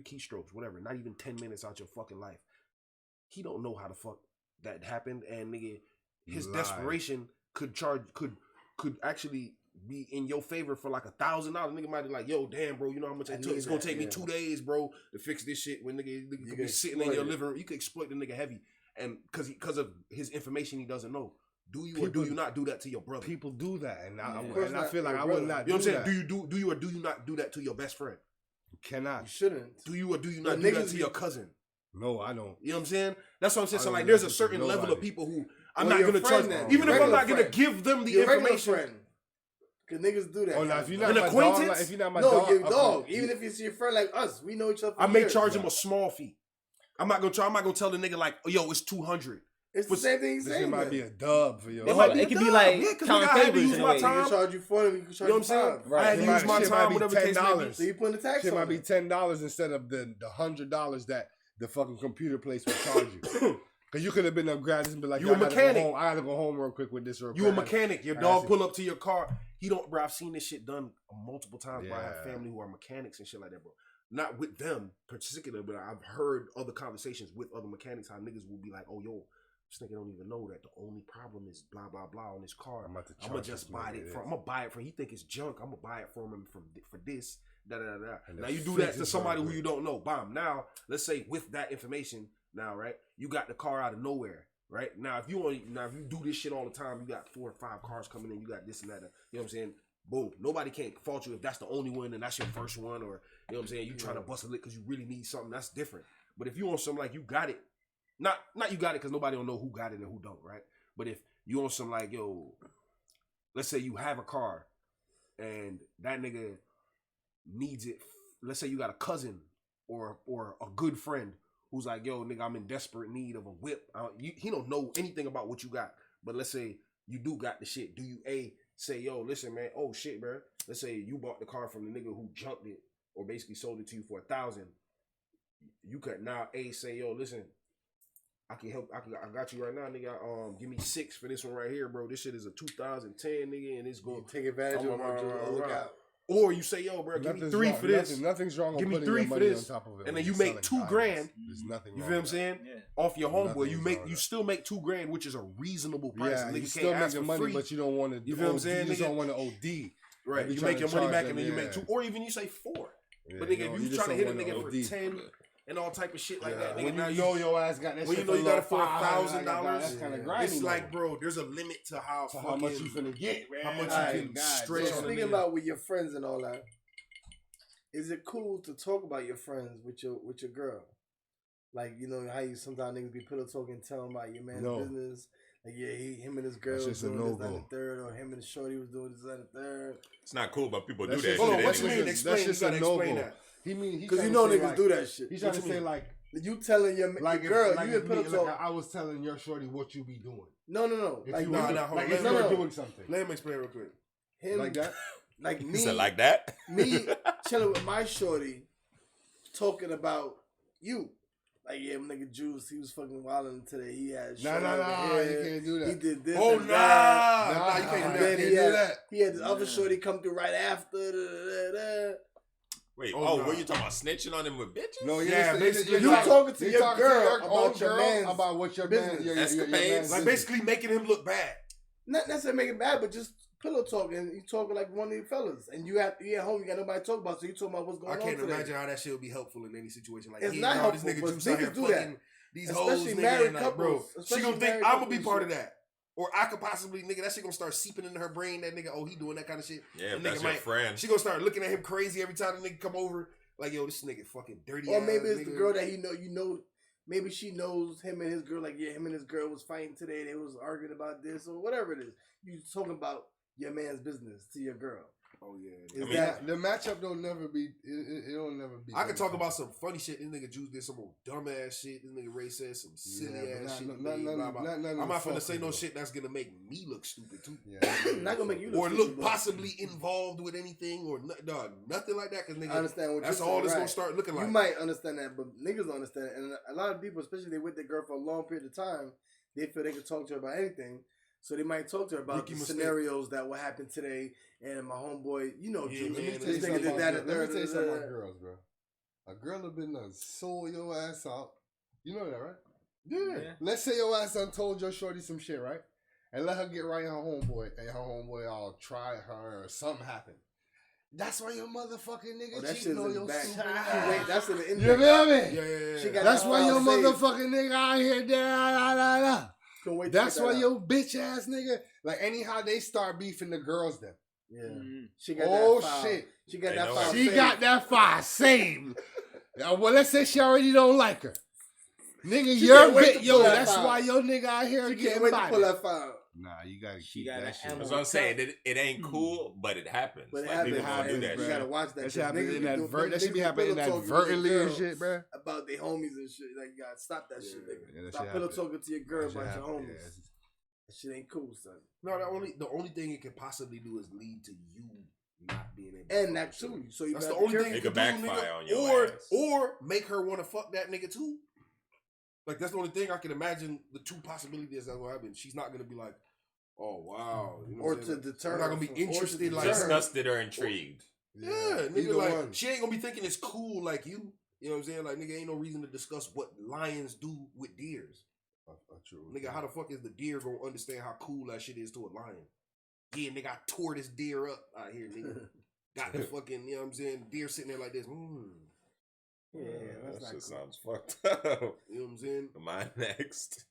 keystrokes, whatever. Not even 10 minutes out your fucking life. He don't know how the fuck that happened, and nigga, his You lied. desperation could actually be in your favor for like $1,000. Nigga might be like, "Yo, damn, bro, you know how much I it took? need It's gonna that, take me yeah. 2 days, bro, to fix this shit." When nigga could be can sitting in exploit your it. living room, you could exploit the nigga heavy, and because of his information he doesn't know. Do you or do People- you not do that to your brother? People do that, and Yeah. I, Of course and I not. feel like Your I would brother. not. You know what I'm saying? that. Do you or do you not do that to your best friend? Cannot. You shouldn't. Do you or do you But not do that niggas to be- your cousin? No, I don't. You know what I'm saying? That's what I'm saying. I So don't like, do there's that a to certain level of nobody. people who I'm Well, not your gonna friend charge, then. even if I'm Regular not gonna friend. give them the Your regular information. friend. Cause niggas do that. Oh, now if you're not An my dog, acquaintance? like, if you're not my no, dog, your okay. dog. Even if it's your friend like us, we know each other. For I may years. charge him a small fee. I'm not gonna tell the nigga like, "Yo, it's 200." It's the but same thing he's This saying. shit might then. be a dub for your. It, might be it could be dumb. like Yeah, 'cause counting nigga, I had to favors use in a my way. time. He can charge you 40, he can charge You know what I'm saying? $5. Right. I had to Shit use might- my shit might time, be whatever the case may be. $10. So you putting the tax Shit might on be it. $10 instead of the $100 that the fucking computer place would charge you. Cause you could have been up grad and be like, You "Yo, a I gotta go mechanic. home. I gotta go home real quick with this. You a mechanic. Your I dog see. pull up to your car. He don't, bro. I've seen this shit done multiple times. Bro. I have Yeah. family who are mechanics and shit like that, bro. Not with them particular, but I've heard other conversations with other mechanics how niggas will be like, "Oh, yo, this nigga don't even know that the only problem is blah blah blah on his car. I'm about to I'm gonna charge just this buy nigga it this." from. I'm gonna buy it from. He think it's junk. I'm gonna buy it from him for this. Da da da. And Now just you do fix that to it somebody real who you don't know. Bomb. Now let's say with that information, now right, you got the car out of nowhere. Right now, if you do this shit all the time, you got 4 or 5 cars coming in. You got this and that. You know what I'm saying? Boom. Nobody can't fault you if that's the only one and that's your first one, or you know what I'm saying. You trying to bust a lick because you really need something. That's different. But if you on something like you got it, not you got it because nobody don't know who got it and who don't, right? But if you on some like, yo, let's say you have a car and that nigga needs it. Let's say you got a cousin or a good friend who's like, yo, nigga, I'm in desperate need of a whip. He don't know anything about what you got. But let's say you do got the shit. Do you say, yo, listen, man, oh shit, bro. Let's say you bought the car from the nigga who junked it or basically sold it to you for $1,000. you could now say, yo, listen, I can help. I got you right now, nigga. Give me 6 for this one right here, bro. This shit is a 2010, nigga, and it's going Take advantage of it. Look out. Or you say, yo, bro, give me 3 for this. Nothing's wrong. Give me on 3 your for money this, on top of it and when then you you're make selling $2 grand. diamonds. There's nothing You wrong feel what I'm with saying? Yeah. Off your homeboy, Nothing's you wrong with still make $2 grand, which is a reasonable price. Yeah, Nigga you still can't ask making for money, free. but you don't want to. You feel what I'm saying, You just nigga? don't want to OD. Right, You you trying make your to money charge back, them, and then you make yeah. 2, or even you say 4. Yeah, But nigga, you if you just trying to don't hit a wanna nigga OD. for 10 and all type of shit like that, nigga, When now you know your ass got that when shit you know you got it for $1,000, $1,000, that's kind of grimy. it's like, bro, there's a limit to how to how much you finna get, man. how much Alright, you can God, stretch damn. on a Speaking nigga. about with your friends and all that, is it cool to talk about your friends with your girl? Like, you know how you sometimes niggas be pillow talking, telling about your man's No. business. Like, yeah, him and his girl That's was just a doing this, that, no-go. and the third, or him and his shorty was doing this, that, and the third. It's not cool, but people That's do that just- Hold on, shit what you anyway. mean? That's Explain. You just gotta a explain no-go. that. Because you know niggas do that shit. He's trying What to you say mean? like You telling your if- girl, like you if in pillow me- talk. like I was telling your shorty what you be doing. No. If Like, you Nah, were, nah, hold like on. if Let you me- were no. doing something. Let him explain real quick. him, Like that? like He me, said like that. me chilling with my shorty, talking about you. Like, yeah, nigga Juice, he was fucking wilding today. He had shit over Nah, here. you can't do that. He did this. Oh, and nah. that. Nah, you can't And do then that. he do had, that. he had this other shorty come through right after. Wait, Oh, what nah. you talking about? Snitching on him with bitches? No, Yeah, basically, You talking to your girl about own your man's about what your business. man, your Escapades. man's Like business. basically making him look bad. Not necessarily making it bad, but just pillow talking. You talking like one of these fellas, and you at home, you got nobody to talk about, so you talking about what's going I on can't today. imagine how that shit would be helpful in any situation. Like, It's yeah, not no, helpful, this nigga but Juice out here niggas do that. fucking these Especially hoes, married nigga, and like, bro, couples. she Especially gonna think married I'm gonna be couples part and of that. Or I could possibly, nigga, that shit gonna start seeping into her brain. That nigga, oh, he doing that kind of shit. Yeah, The if that's nigga your might- friend. She gonna start looking at him crazy every time the nigga come over. Like, yo, this nigga fucking dirty. Or ass maybe it's the nigga. girl that you know. Maybe she knows him and his girl. Like, yeah, him and his girl was fighting today. They was arguing about this or whatever it is. You talking about your man's business to your girl. Oh yeah. Is I mean, that The matchup don't never be. It'll never be. I could talk about some funny shit. This nigga Juice did some old dumbass shit. This nigga Ray said some silly ass shit. Not, blah, blah. I'm not finna fuck say no with shit that's gonna make me look stupid too. Yeah. not gonna make you look Or stupid, look but possibly involved with anything or dog, nothing like that. Cause I nigga, understand what that's you're all saying, it's gonna right. start looking like. You might understand that, but niggas don't understand it. And a lot of people, especially they with their girl for a long period of time, they feel they can talk to her about anything. So they might talk to her about Rookie the mistake. scenarios that will happen today. And my homeboy, you know, Yeah, Juice, man, this let me nigga tell you did that and Let me third. tell you something about girls, bro. A girl have been done sold your ass out. You know that, right? Yeah. Let's say your ass done told your shorty some shit, right? And let her get right in her homeboy, and her homeboy all try her or something happen. That's why your motherfucking nigga Oh, that cheating shit's on in your the back. stupid Wait, ass. that's in the You index. feel me? Yeah. She got That's that why your file saved. motherfucking nigga out here there. Couldn't wait to That's get that why out. your bitch ass nigga, like anyhow they start beefing the girls then. Yeah. Mhm. She got Oh that file. shit. She got They that know file. it. She saved. got that fire saved. Well, let's say she already don't like her. Nigga, She your can't wait bitch, to yo, pull that that's file. why your nigga out here She can't getting wait to pull body. that file. Nah, you gotta She keep got that an shit. ammo. That's what I'm saying. It ain't cool, but it happens. But it Like, people happens. gonna do that You shit. gotta watch that. That shit. shit happen Niggas be doing- that should be niggas happening pillow talking to their inadvertently and girl shit, bro. about their homies and shit. Like, you gotta stop that shit, nigga. Yeah, that Stop shit pillow happen. talking to your girl That shit about your happen, homies. yeah. That shit ain't cool, son. No, the only thing it could possibly do is lead to you not being able. And that too. So you That's gotta the be only thing It it could could do, backfire nigga. on your ass. Or make her want to fuck that nigga too. Like that's the only thing I can imagine. The two possibilities that's gonna happen. She's not gonna be like, oh wow, you know Or what I'm to saying? deter She's not gonna be her from- or to interested like deter her. Disgusted or intrigued. Yeah, nigga, either like one. she ain't gonna be thinking it's cool like you. You know what I'm saying? Like nigga, ain't no reason to discuss what lions do with deers. True. Nigga, how the fuck is the deer gonna understand how cool that shit is to a lion? Yeah, nigga, I tore this deer up out here, nigga. Got the fucking, you know what I'm saying? Deer sitting there like this. Yeah, that's that not shit cool. sounds fucked up. You know what I'm saying? Mine next.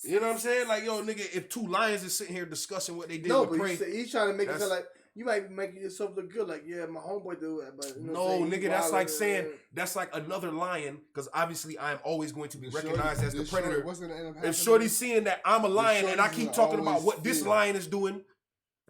You know what I'm saying? Like, yo, nigga, if two lions is sitting here discussing what they did No, with but prey, he's trying to make it That's- sound like you might be making yourself look good. Like, yeah, my homeboy do it, but you know no, what I'm saying? nigga, He that's like wildin', saying that's like another lion because obviously I'm always going to be The shorty- recognized as the shorty- predator. what's gonna end up happening? If Shorty's seeing that I'm a lion and I shorties keep will talking about always what this feel- lion is doing,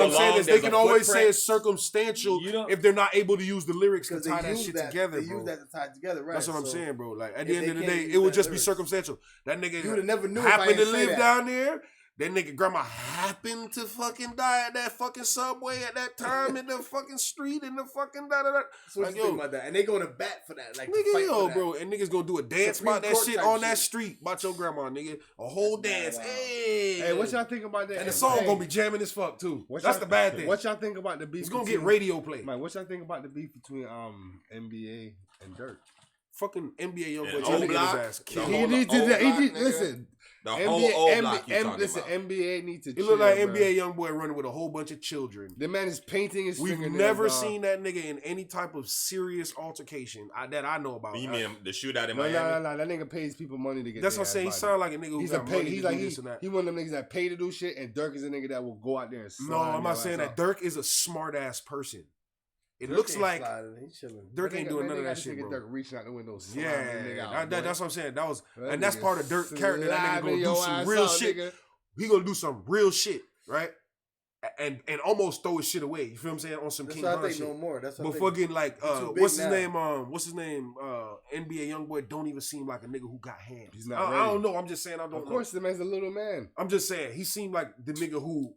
what I'm saying along, is they there's can a always say footprint. it's circumstantial You don't- if they're not able to use the lyrics to Because tie they that use shit that together, They bro. use that to tie it together, right? That's what I'm So saying, bro. Like at if the end they of the can't day, use it would that just be lyrics. circumstantial. That You would nigga have never knew if I happened to didn't say live that. down there. That nigga grandma happened to fucking die at that fucking subway at that time in the fucking street in the fucking da-da-da. So what Like, you think yo, about that? And they going to bat for that. Like, to nigga, fight yo, for that. bro, and niggas gonna do a dance Supreme about that Court shit type on that shit. street about your grandma, nigga. A whole That's dance. mad wild. Hey, what y'all think about that? and the song Hey, gonna be jamming as fuck too. what That's y'all- the bad thing. What y'all think about the beef? It's gonna get between- radio play. Man, what y'all think about the beef between NBA and Dirk? Fucking NBA young boy And trying to get O-Block, his ass the killed. whole- He need to. old block, nigga. Listen. The whole old block you talking Listen, about. NBA need to. It look like chill, NBA bro. young boy running with a whole bunch of children. The man is painting his We've fingernails, never dog. seen that nigga in any type of serious altercation that I know about. You mean the shootout in No, Miami? no. That nigga pays people money to get. That's their what I'm saying. He ass sound like a nigga who He's got a pay. money He's to like do this and that. he one of them niggas that pay to do shit, and Dirk is a nigga that will go out there and slide. No, I'm your not saying ass that. out. Dirk is a smart ass person. It Dirk looks ain't like sliding. He chilling. Dirk ain't doing Man, none of they that got shit, nigga bro. Dirk reaching out the window, slamming the nigga Yeah, out, that's boy. what I'm saying. That was, That and that's nigga part of Dirk's character. That nigga slamming gonna do your some ass real out, shit. nigga. He gonna do some real shit, right? And almost throw his shit away. You feel what I'm saying? On some That's King what I Von think shit. no more. That's what But I think. fucking like, He too big what's his now. name? What's his name? NBA young boy don't even seem like a nigga who got hands. He's not I ready. don't know. I'm just saying I don't Of know. course, the man's a little man. I'm just saying he seemed like the nigga who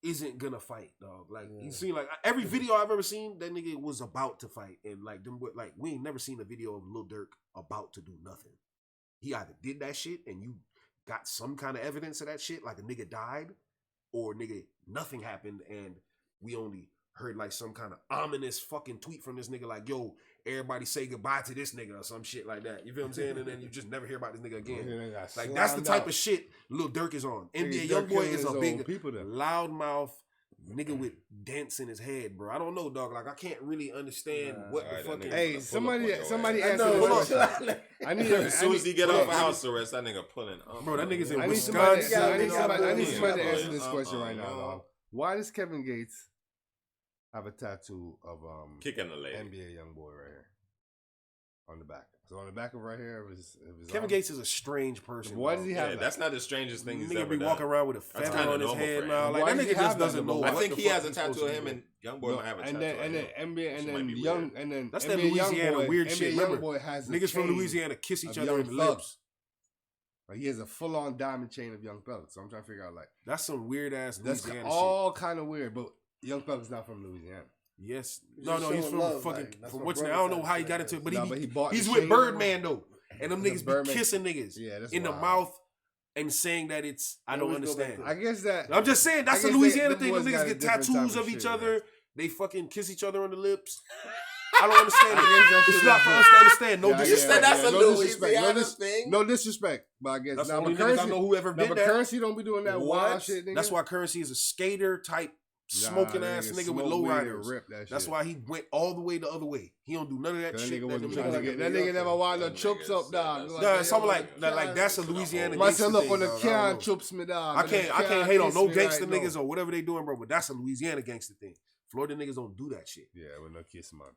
isn't gonna fight, dog. Like he Yeah. seemed like every video I've ever seen, that nigga was about to fight, and like them, like we ain't never seen a video of Lil Durk about to do nothing. He either did that shit and you got some kind of evidence of that shit, like a nigga died, or nigga nothing happened and we only heard like some kind of ominous fucking tweet from this nigga, like yo, everybody say goodbye to this nigga or some shit like that. You feel what I'm saying? And then you just never hear about this nigga again. Like that's the type of shit Lil Durk is on. NBA Dirk YoungBoy killing is his a own big people there. loudmouth nigga with dents in his head, bro. I don't know, dog. Like I can't really understand Nah. what the Alright, that fucking. nigga- Hey, Pull up somebody on your somebody ass. I answer know. this hold What question. you- I need a, As soon as he get hold off on. house arrest, that nigga pulling up. Bro, that nigga's in I need Wisconsin. somebody, Wisconsin. I need somebody, I need Yeah, somebody to yeah, answer this yeah. question right now, Yeah. dog. Why does Kevin Gates have a tattoo of Kicking the leg. NBA young boy right here on the back? So on the back of right here, it was Kevin Gates is a strange person. Why dog. does he have Yeah, that? that's not the strangest thing he's Nigga ever be done. walking around with a That's feather kinda on his normal head for now. him. Like Why that does he nigga just have that doesn't know. number I what think the he fuck has a he's tattoo supposed of to him be and Young Boy might have a tattoo and then of him. NBA and She then might be young weird. and then That's that NBA Louisiana Youngboy- weird NBA shit, remember? Youngboy has a Niggas from chain Louisiana kiss each of other in Young the Thug. lips. Like he has a full on diamond chain of Young Thug. So I'm trying to figure out like That's some weird ass that's Louisiana all kind of weird. But Young Thug is not from Louisiana. shit. Yes. He's No, just he's showing from love, fucking like, that's from what what's name. I brother don't know type how he shit got is. into it, but Nah, but he bought he's the with chain Birdman though. And them The niggas Birdman- be kissing niggas Yeah, that's in the wild. mouth and saying that it's I Yeah, don't let's go back understand. to I guess that I'm just saying that's I a guess Louisiana them thing. Them boys got niggas a get different tattoos type of of each shit, other. They fucking kiss each other on the lips. I don't understand I it. guess that It's shit not is for good. us to understand. No Yeah, You disrespect. said that's a no disrespect. Louisiana No dis- thing. No disrespect, but I guess That's the now, only but niggas I currency, know who ever now, did but that. currency don't be doing that What? wild shit. Nigga. That's why Currency is a skater type, smoking ass nigga with low riders. That's why he went all the way the other way. He don't do none of that That shit. nigga wasn't them trying to niggas get do. that nigga never wind no That chops nigga up, dog. said Nah, something like that. Like that's a Louisiana gangster Myself up thing, on the dog. I can don't know. chops me, dog. I can't hate on no gangster right niggas or whatever they doing, bro. But that's a Louisiana gangster thing. Florida niggas don't do that shit. Yeah, with no kiss, man.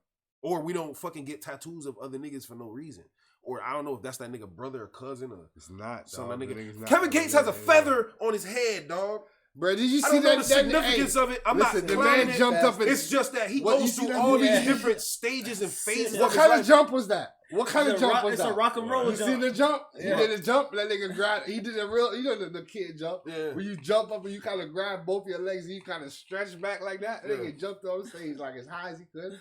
Or we don't fucking get tattoos of other niggas for no reason. Or I don't know if that's that nigga brother or cousin or It's not. some Dog. nigga. That nigga's not- Kevin Gates has a Yeah. feather on his head, dog. Bro, did you I see don't know that? the significance of it. I'm listen, not the clowning man it. jumped up and It's just that he What, you goes see through that all movie? these Yeah. different stages and phases. What of his kind of life. jump was that? What kind of It's a jump rock- was it's that? a rock and roll You jump. seen the jump? He Yeah. did a jump. That nigga grab. He did a real. You know the kid jump. Yeah. When you jump up and you kind of grab both your legs and you kind of stretch back like that. That Yeah. nigga jumped on stage like as high as he could,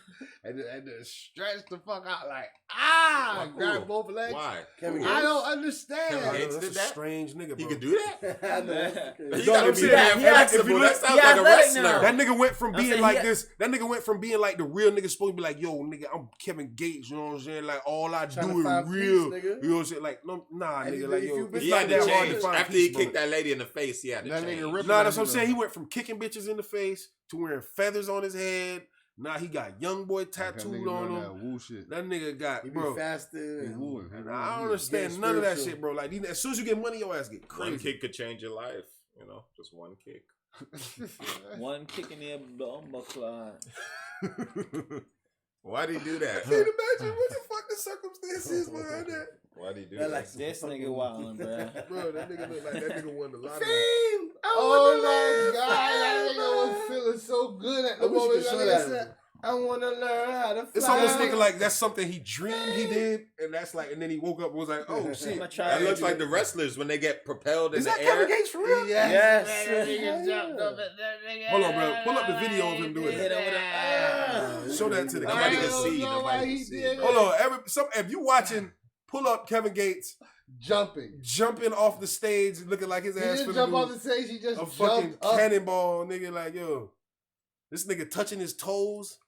and then stretched the fuck out like Why? grab Who? both legs. Why? Kevin I Gates? don't I understand. don't know, Gates that's did a that? strange nigga, bro. He could do that? I know. You Dog, gotta I'm be saying, damn if you flexible. look- That sounds he like a athletic wrestler. now. That nigga went from I'm being saying like he- this. That nigga went from being like the real nigga supposed to be like, yo, nigga, I'm Kevin Gates. You know what I'm saying? Like all I Trying to do find is real. peace, nigga. You know what I'm saying? Like no, nah, And nigga. he- Like if yo, you it's He not had to that hard to change. find After he peace, kicked bro. that lady in the face, he had to That change. nigga ripped Nah, that's what I'm He saying. He was- went from kicking bitches in the face to wearing feathers on his head. Now he got young boy tattooed on him. That woo shit. That nigga got He be bro. faster. He and- wooing. And I don't Getting understand none of that spiritual. shit, bro. Like as soon as you get money, your ass get One crazy. kick could change your life. You know, just one kick. One kick in the buckler. Why'd he do that? Can you imagine what the fuck the circumstances behind that? Why'd he do That that? like This nigga wildin', bruh. Bro, that nigga look like that nigga won the lottery. Oh my god, that nigga was feeling so good at I the wish you moment. could show That nigga that. said, I want to learn how to fly. It's almost looking like that's something he dreamed he did, and that's like, and then he woke up and was like, oh shit. I'ma try That to looks do like it. the wrestlers when they get propelled in Is the that air. Kevin Gates for real? Yes. Hold on, bro. Pull up the video of him doing Hit that. him with a, Show that to the Nobody camera. can see. know Nobody why can he see. did bro. Hold on, if you watching, pull up Kevin Gates Jumping. jumping off the stage, looking like his He ass didn't finna jump do off the stage. He just a fucking jumped up. cannonball, nigga. Like, yo, this nigga touching his toes.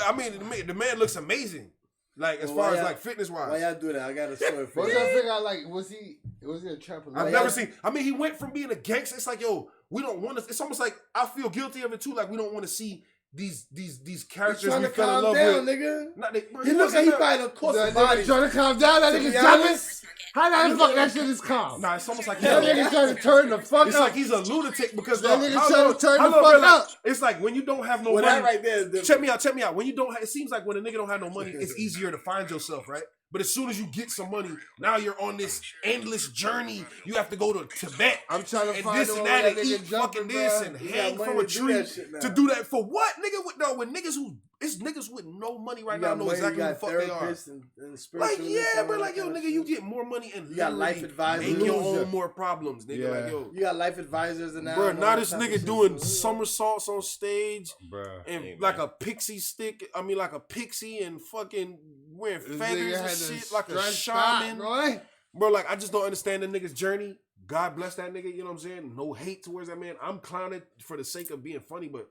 I mean, the man looks amazing. Like, as Well, far why as y'all- like fitness Why wise. y'all do that? I got a story for Once you. I figure out, like, was he a trampoline? I've Why never y'all- seen. I mean, he went from being a gangster. It's like, yo, we don't want to. It's almost like I feel guilty of it too. Like, we don't want to see these He's characters trying we to fell in calm love down, with. nigga. Not they, bro, He looks like he probably done caught That somebody. nigga trying to calm down. That To nigga be jumping. honest, How the fuck that shit is calm? Nah, it's almost like That nigga trying to turn the fuck It's up. like he's a lunatic because That look, nigga how trying to long- turn how the long, fuck bro, like, up. It's like when you don't have no well, money. that right there is different. Check me out. When you don't, it seems like when a nigga don't have no money, it's easier to find yourself, right? But as soon as you get some money, now you're on this endless journey. You have to go to Tibet I'm trying to and find this the and one that where and that eat nigga fucking jumping, this bro. and You hang got from money a to do tree that shit now. to do that for what, nigga? With niggas who it's niggas with no money right You now got know money, exactly you who the got fuck they are. therapists and Like, spiritualists yeah, and bro. all Like, that yo, kind of nigga, you shit. get more money and You got life literally advisors. make your Loser. own more problems, nigga. Yeah. Like, yo, You got life advisors and now. bro, and all now that this type of nigga shit. doing So, somersaults on stage Bruh. and Hey, like man. a pixie stick. I mean, like a pixie and fucking wearing This feathers nigga and had to shit, like a stretch out, shaman. boy. Bro, like, I just don't understand the nigga's journey. God bless that nigga, you know what I'm saying? No hate towards that man. I'm clowning for the sake of being funny, but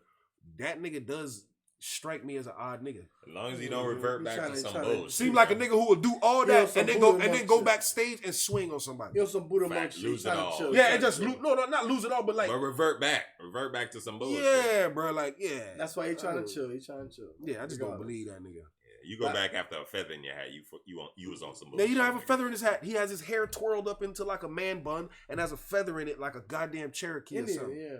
that nigga does strike me as an odd nigga. As long as he don't revert You back to tryna- some tryna- bullshit. Seem like a nigga who will do all Yeah, that some and then go Buddha and then monk go shit. backstage and swing on somebody. You know some Buddha monk Fact, shit. lose it tryna all. chill, Yeah, tryna and just chill. not lose it all, but like, But revert back to some bullshit. yeah, bro, like, yeah. That's why he trying to chill. He trying to chill. Yeah, I just don't Regardless. believe that nigga. Yeah, you go back after a feather in your hat. You was on some Now bullshit. you don't have a feather in his hat. He has his hair twirled up into like a man bun and has a feather in it like a goddamn Cherokee or Indian, something. yeah.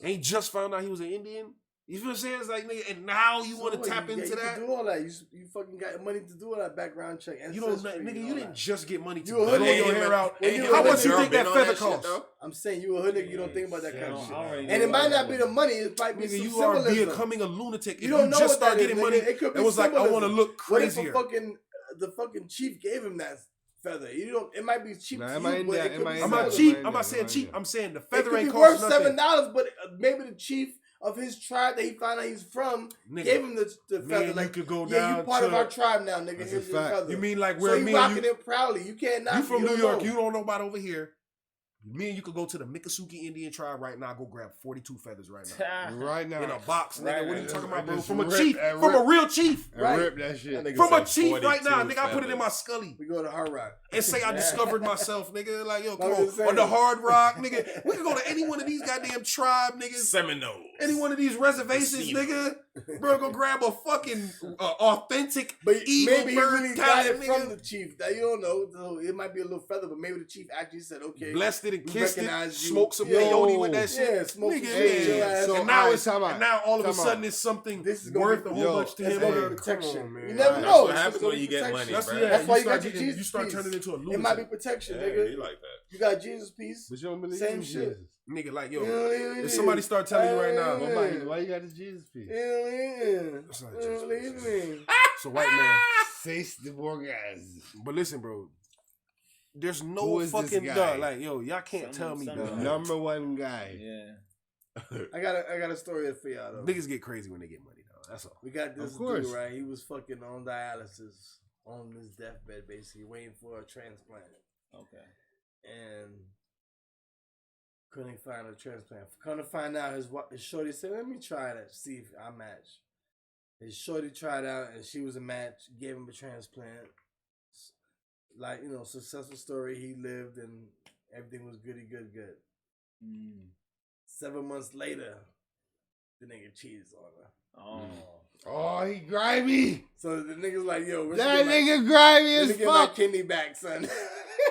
And he just found out he was an Indian. You feel what I'm saying? It's like, nigga, and now you So want to what, tap you into can that? do all that. You fucking got money to do all that background check. You don't, ancestry, nigga. and You all didn't that. just get money to You a blow hood your nigga, hair out. when And you how a much hood you think nigga that been on feather that shit, costs? though? I'm saying you a hood nigga. You don't think about that Yeah, kind of I shit. already And know it might that. not be the money. It might be Nigga, some you are symbolism. becoming a lunatic. You If don't you know just what start that is, getting nigga. money, It could be it was like, I want to symbolism. look What if crazier. the fucking chief gave him that feather? You don't. It might be cheap Nah, to it you, might but not- it it could might be I'm not. not symbolism. cheap. Mind I'm not that, saying mind cheap. that. I'm saying the It feather could ain't be cost worth nothing. $7, but maybe the chief of his tribe that he found out he's from Nigga, gave him the me feather. and like, you could go yeah, down you part to- of our tribe now, nigga. That's Here's a your fact. feather. You mean like So where you me and rocking you? it proudly. You can't knock You it. from New don't York? know. You don't know about over here. Me and you could go to the Miccosukee Indian tribe right now. Go grab 42 feathers right now Right now. in a box, nigga. Right, What are you right, talking right. about, bro? Just From a rip chief, and from a rip. real chief, And Right. rip that shit. That nigga from a said chief right now, 42 nigga. I put it in my feathers. scully We go to Hard Rock. and say I discovered myself, nigga. Like, yo, come I'm on, just saying. on the Hard Rock, nigga. We can go to any one of these goddamn tribe, niggas. Seminoles. Any one of these reservations, Casino. nigga. Bro, go grab a fucking authentic But eagle maybe he bird really got it talent, from nigga. the chief. That you don't know. So it might be a little feather, but maybe the chief actually said, "Okay, Blessed it and we kissed it, recognize you." smoked some Yo. peyote with that shit. Yeah, smoke some Nigga, shit, chill yeah. ass. So, and now alright, it's time out. and now all of a Time sudden out. it's something This is gonna worth be- a whole Yo, bunch to That's him. gonna Bro. be protection. Come on, man. You never That's know. what It's happens just gonna when you be get protection. money, That's, bro. yeah, That's why you start got your getting- Jesus you start piece. turning into a lunatic. It might be protection, Yeah, nigga. he like that. You got Jesus piece. But you don't believe Same in shit. Jesus. Nigga, like, yo, Yeah. if somebody start telling you right now, Yeah. Why you got the Jesus piece? That's not Jesus Yeah. it's a white man. Says the Borgas. But listen, bro, there's Who no is this fucking guy? dog. Like, yo, y'all can't Some- tell me, some- dog. Number one guy. Yeah. I got a story for y'all though. Niggas get crazy when they get money, dog. That's all. We got this Of course. dude, right? He was fucking on dialysis on his deathbed, basically waiting for a transplant, Okay. and couldn't find a transplant. Come to find out, his shorty said, "Let me try that, see if I match." His shorty tried out, and she was a match. Gave him a transplant. Like, you know, successful story. He lived, and everything was goody, good. 7 months later, the nigga cheated on her. Oh. Oh, he grimy. So the nigga's like, "Yo, That nigga grimy let as me get my fuck. kidney back, son."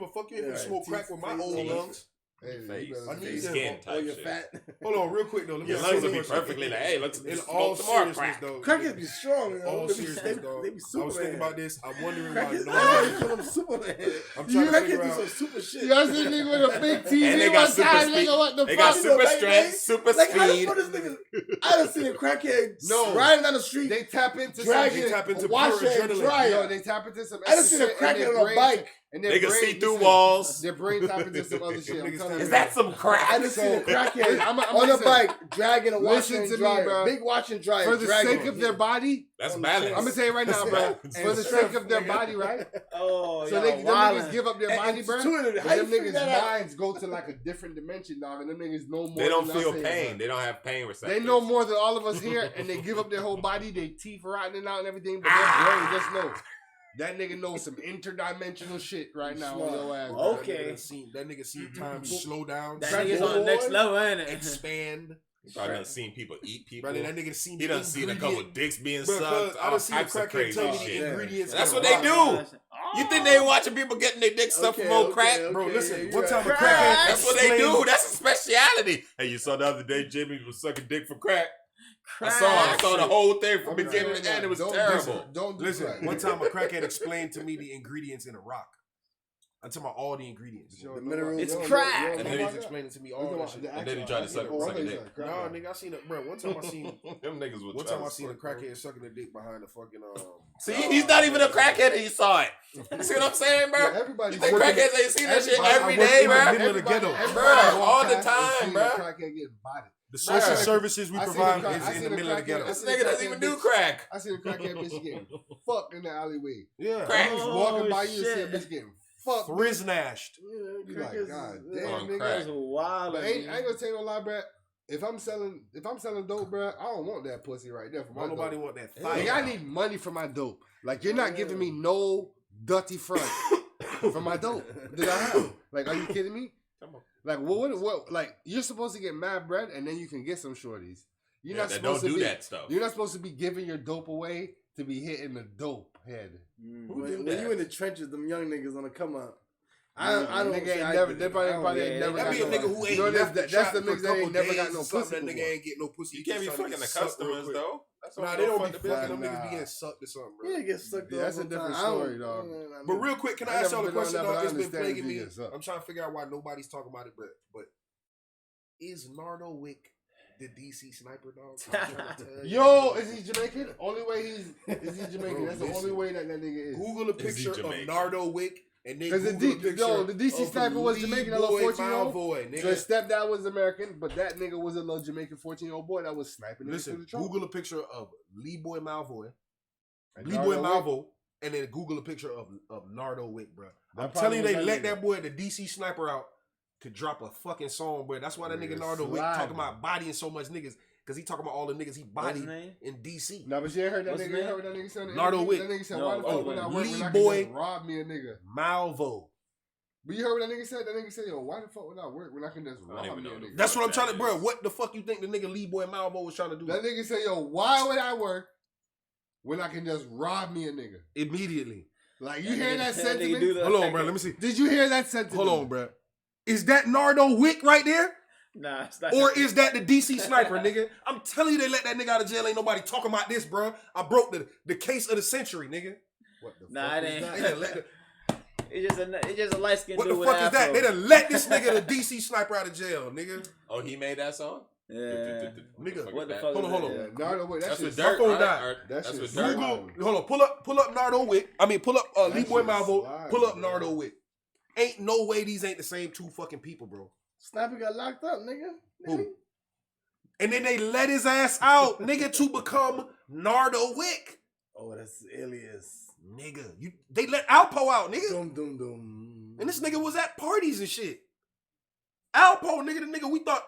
give a fuck. You ain't Yeah, gonna smoke crack teeth, with my face, old all that lungs. Hey, you Face. better I say need it. them. Skin Oh, type you're shit. fat. Hold on, real quick though. Let me Your say lungs will this be one second. perfectly like, hey, let's In smoke all some more seriousness, crack. though. Crackheads be strong, you know. All They be, seriousness, they, dog. they be I Superman. was thinking about this. I'm wondering why Crackheads, no I one. call them Superman. I'm trying to Crackheads figure do out. some super shit. You see nigga with a big TV And they one got super time, speed. nigga, what the They fuck? got You know, super back strength, then, super Like, how the speed. fuck this nigga? I done seen a crackhead No. riding down the street. They tap into Drag some it, Tap into wash pure it, and adrenaline. dry Yo, it. they tap into some I done extra seen a shit in their crackhead on a brain bike. and They can see through walls. Their brain tap into some other shit. I'm telling you. Is that some crack? I just seen a crackhead I'm on a listen. bike dragging a washer Listen and to me, dryer, bro. big washer and dryer. For the dragging sake it. of their body, That's I'm balance. I'm gonna tell you right now, bro. For the sake of their body, right? Oh, So y'all them wildin'. niggas give up their body, bro. Twitter, But how you them figure niggas' that out? minds go to like a different dimension, dog, and them niggas know more. They don't than us feel here, pain. bro. They don't have pain receptors. They know more than all of us here, and they give up their whole body, their teeth rotting out and everything, but their brain just knows. That nigga knows some interdimensional shit right now on your ass. bro. Okay. That nigga seen time slow down, That Crack nigga's boy. on the next level, ain't it? expand. He probably done seen people eat people. Brother, that nigga seen He the done seen a couple ingredient. dicks being Bro, sucked. I All done seen a types of crackhead crazy tell me the shit. ingredients. That's of what the they rock. do. You think they ain't watching people getting their dick stuffed from old crack? Bro, listen, one you're time a right. crackhead That's what they do. explained- That's a speciality. Hey, you saw the other day Jimmy was sucking dick for crack. I Crack. saw the whole thing from I'm beginning telling to you, end. It was don't terrible. Don't do Listen, crack. one time a crackhead explained to me the ingredients in a rock. I'm talking about all the ingredients. You The don't minerals. know- It's you don't crack. know- you don't And know then he's about explaining to me that? all You that know shit. about And then he the tried to actual- suck oh, I a thought you dick. said crack. No, nigga, I seen it, bro. One time I seen Them niggas were one trying time I to seen a suck, bro. crackhead sucking a dick behind the fucking See, he's not even a crackhead and he saw it. You see what I'm saying, bro? Yeah, everybody's You think working- crackheads ain't seen that shit I every work day, in the bro? middle of the ghetto. Bruh, all the I've time, seen bruh. a crackhead get bodied. The social Bruh. services we I seen a provide crack- I is in seen the a middle of the crackhead- ghetto. This nigga doesn't even do crack. I seen a crackhead bitch getting fucked in the alleyway. Yeah. Crack. You just walking by, you shit. see a bitch getting fucked. Thriznashed. You like, God damn, On nigga. crack. That's wild. But I ain't gonna tell you no lie, bruh. If I'm selling dope, bruh, I don't want that pussy right there for my Don't nobody dope. want that Like, fire. I need money for my dope. Like, you're not giving me no dirty front for my dope that I have. Like, are you kidding me? Come on. Like, what? Like, you're supposed to get mad bread and then you can get some shorties. You're Yeah, not that supposed don't to do be. that stuff. You're not supposed to be giving your dope away to be hitting the dope head. When you in the trenches, them young niggas on the come up. I don't. Nigga say ain't I never. do They it. probably, I don't probably get ain't it. never That got be a no. nigga who ain't You know, left that's trap the for a niggas that ain't couple never got days no or something. pussy. That nigga before. ain't get no pussy. You can't be Just trying to fucking the get sucked real customers, quick. though. That's Nah, what they I'm don't be fucking fucking them Nah. niggas be getting sucked or something, bro. Yeah, get sucked Yeah, up that's a sometime. different I don't- story, dog. But real quick, can I I ask never y'all a been on question, that, but dog? I It's been understand plaguing it me. gets up. I'm trying to figure out why nobody's talking about it, but is Nardo Wick the DC sniper, dog? I'm trying to tell you. Yo, is he Jamaican? Only way is he Jamaican. Bro, That's the listen. only way that nigga is. Google a Is he picture of Jamaican? Nardo Wick and then Because Google a picture the DC of sniper was Lee Jamaican, that little Boy 14-year-old. Malvoy, So nigga. his stepdad was American, but that nigga was a little Jamaican 14-year-old boy that was sniping niggas through Listen, the trunk. Google a picture of Lee Boy Malvoy, And Lee Boy Nardo Wick, Malvo, and then Google a picture of Nardo Wick, bro. That I'm probably telling you, was they that let nigga. that boy, the DC sniper, out to drop a fucking song, bro. That's why that nigga Nigga Nardo Wick sliding. talking about bodying so much niggas, because he talking about all the niggas he What's his bodied name? in DC. Nah, but you ain't heard that What's his nigga. You name? heard what that nigga said? Nardo Wick. That nigga said, No, why the fuck oh, would I work Lee when I Boy. can just rob me a nigga? Malvo. But you heard what that nigga said? That nigga said, yo, why the fuck would I work when I can just I don't rob even me a know the nigga? That's what I'm Fuck trying that to, bro. is. What the fuck you think the nigga Lee Boy Malvo was trying to do? That nigga said, yo, why would I work when I can just rob me a nigga? Immediately. Like, you hear that Nigga do sentiment? the- Hold on, bro. Let me see. Did you hear that sentiment? Hold on, bro. Is that Nardo Wick right there? Nah, it's not. Or is that the DC sniper, nigga? I'm telling you, they let that nigga out of jail. Ain't nobody talking about this, bro. I broke the case of the century, nigga. What the Nah, fuck it is ain't. that? They done let It's just a light skinned what dude the with fuck an is that? afro. They done let this nigga, the DC sniper, out of jail, nigga. Oh, he made that song? Yeah. Nigga, What the is fuck? that? Hold on, hold on. Yeah, Nardo Wick, that That's shit's with Dirt. phone right? died. Or- That That's shit's with so Dirt. wild. Google, hold on, pull up Nardo Wick. I mean, pull up That Lee Boy shit's Malvo. sliding, Pull up bro. Nardo Wick. Ain't no way these ain't the same two fucking people, bro. Sniper got locked up, nigga. Who? And then they let his ass out, nigga, to become Nardo Wick. Oh, that's alias. Nigga, they let Alpo out, nigga. Dum dum dum. And this nigga was at parties and shit. Alpo, nigga, the nigga we thought,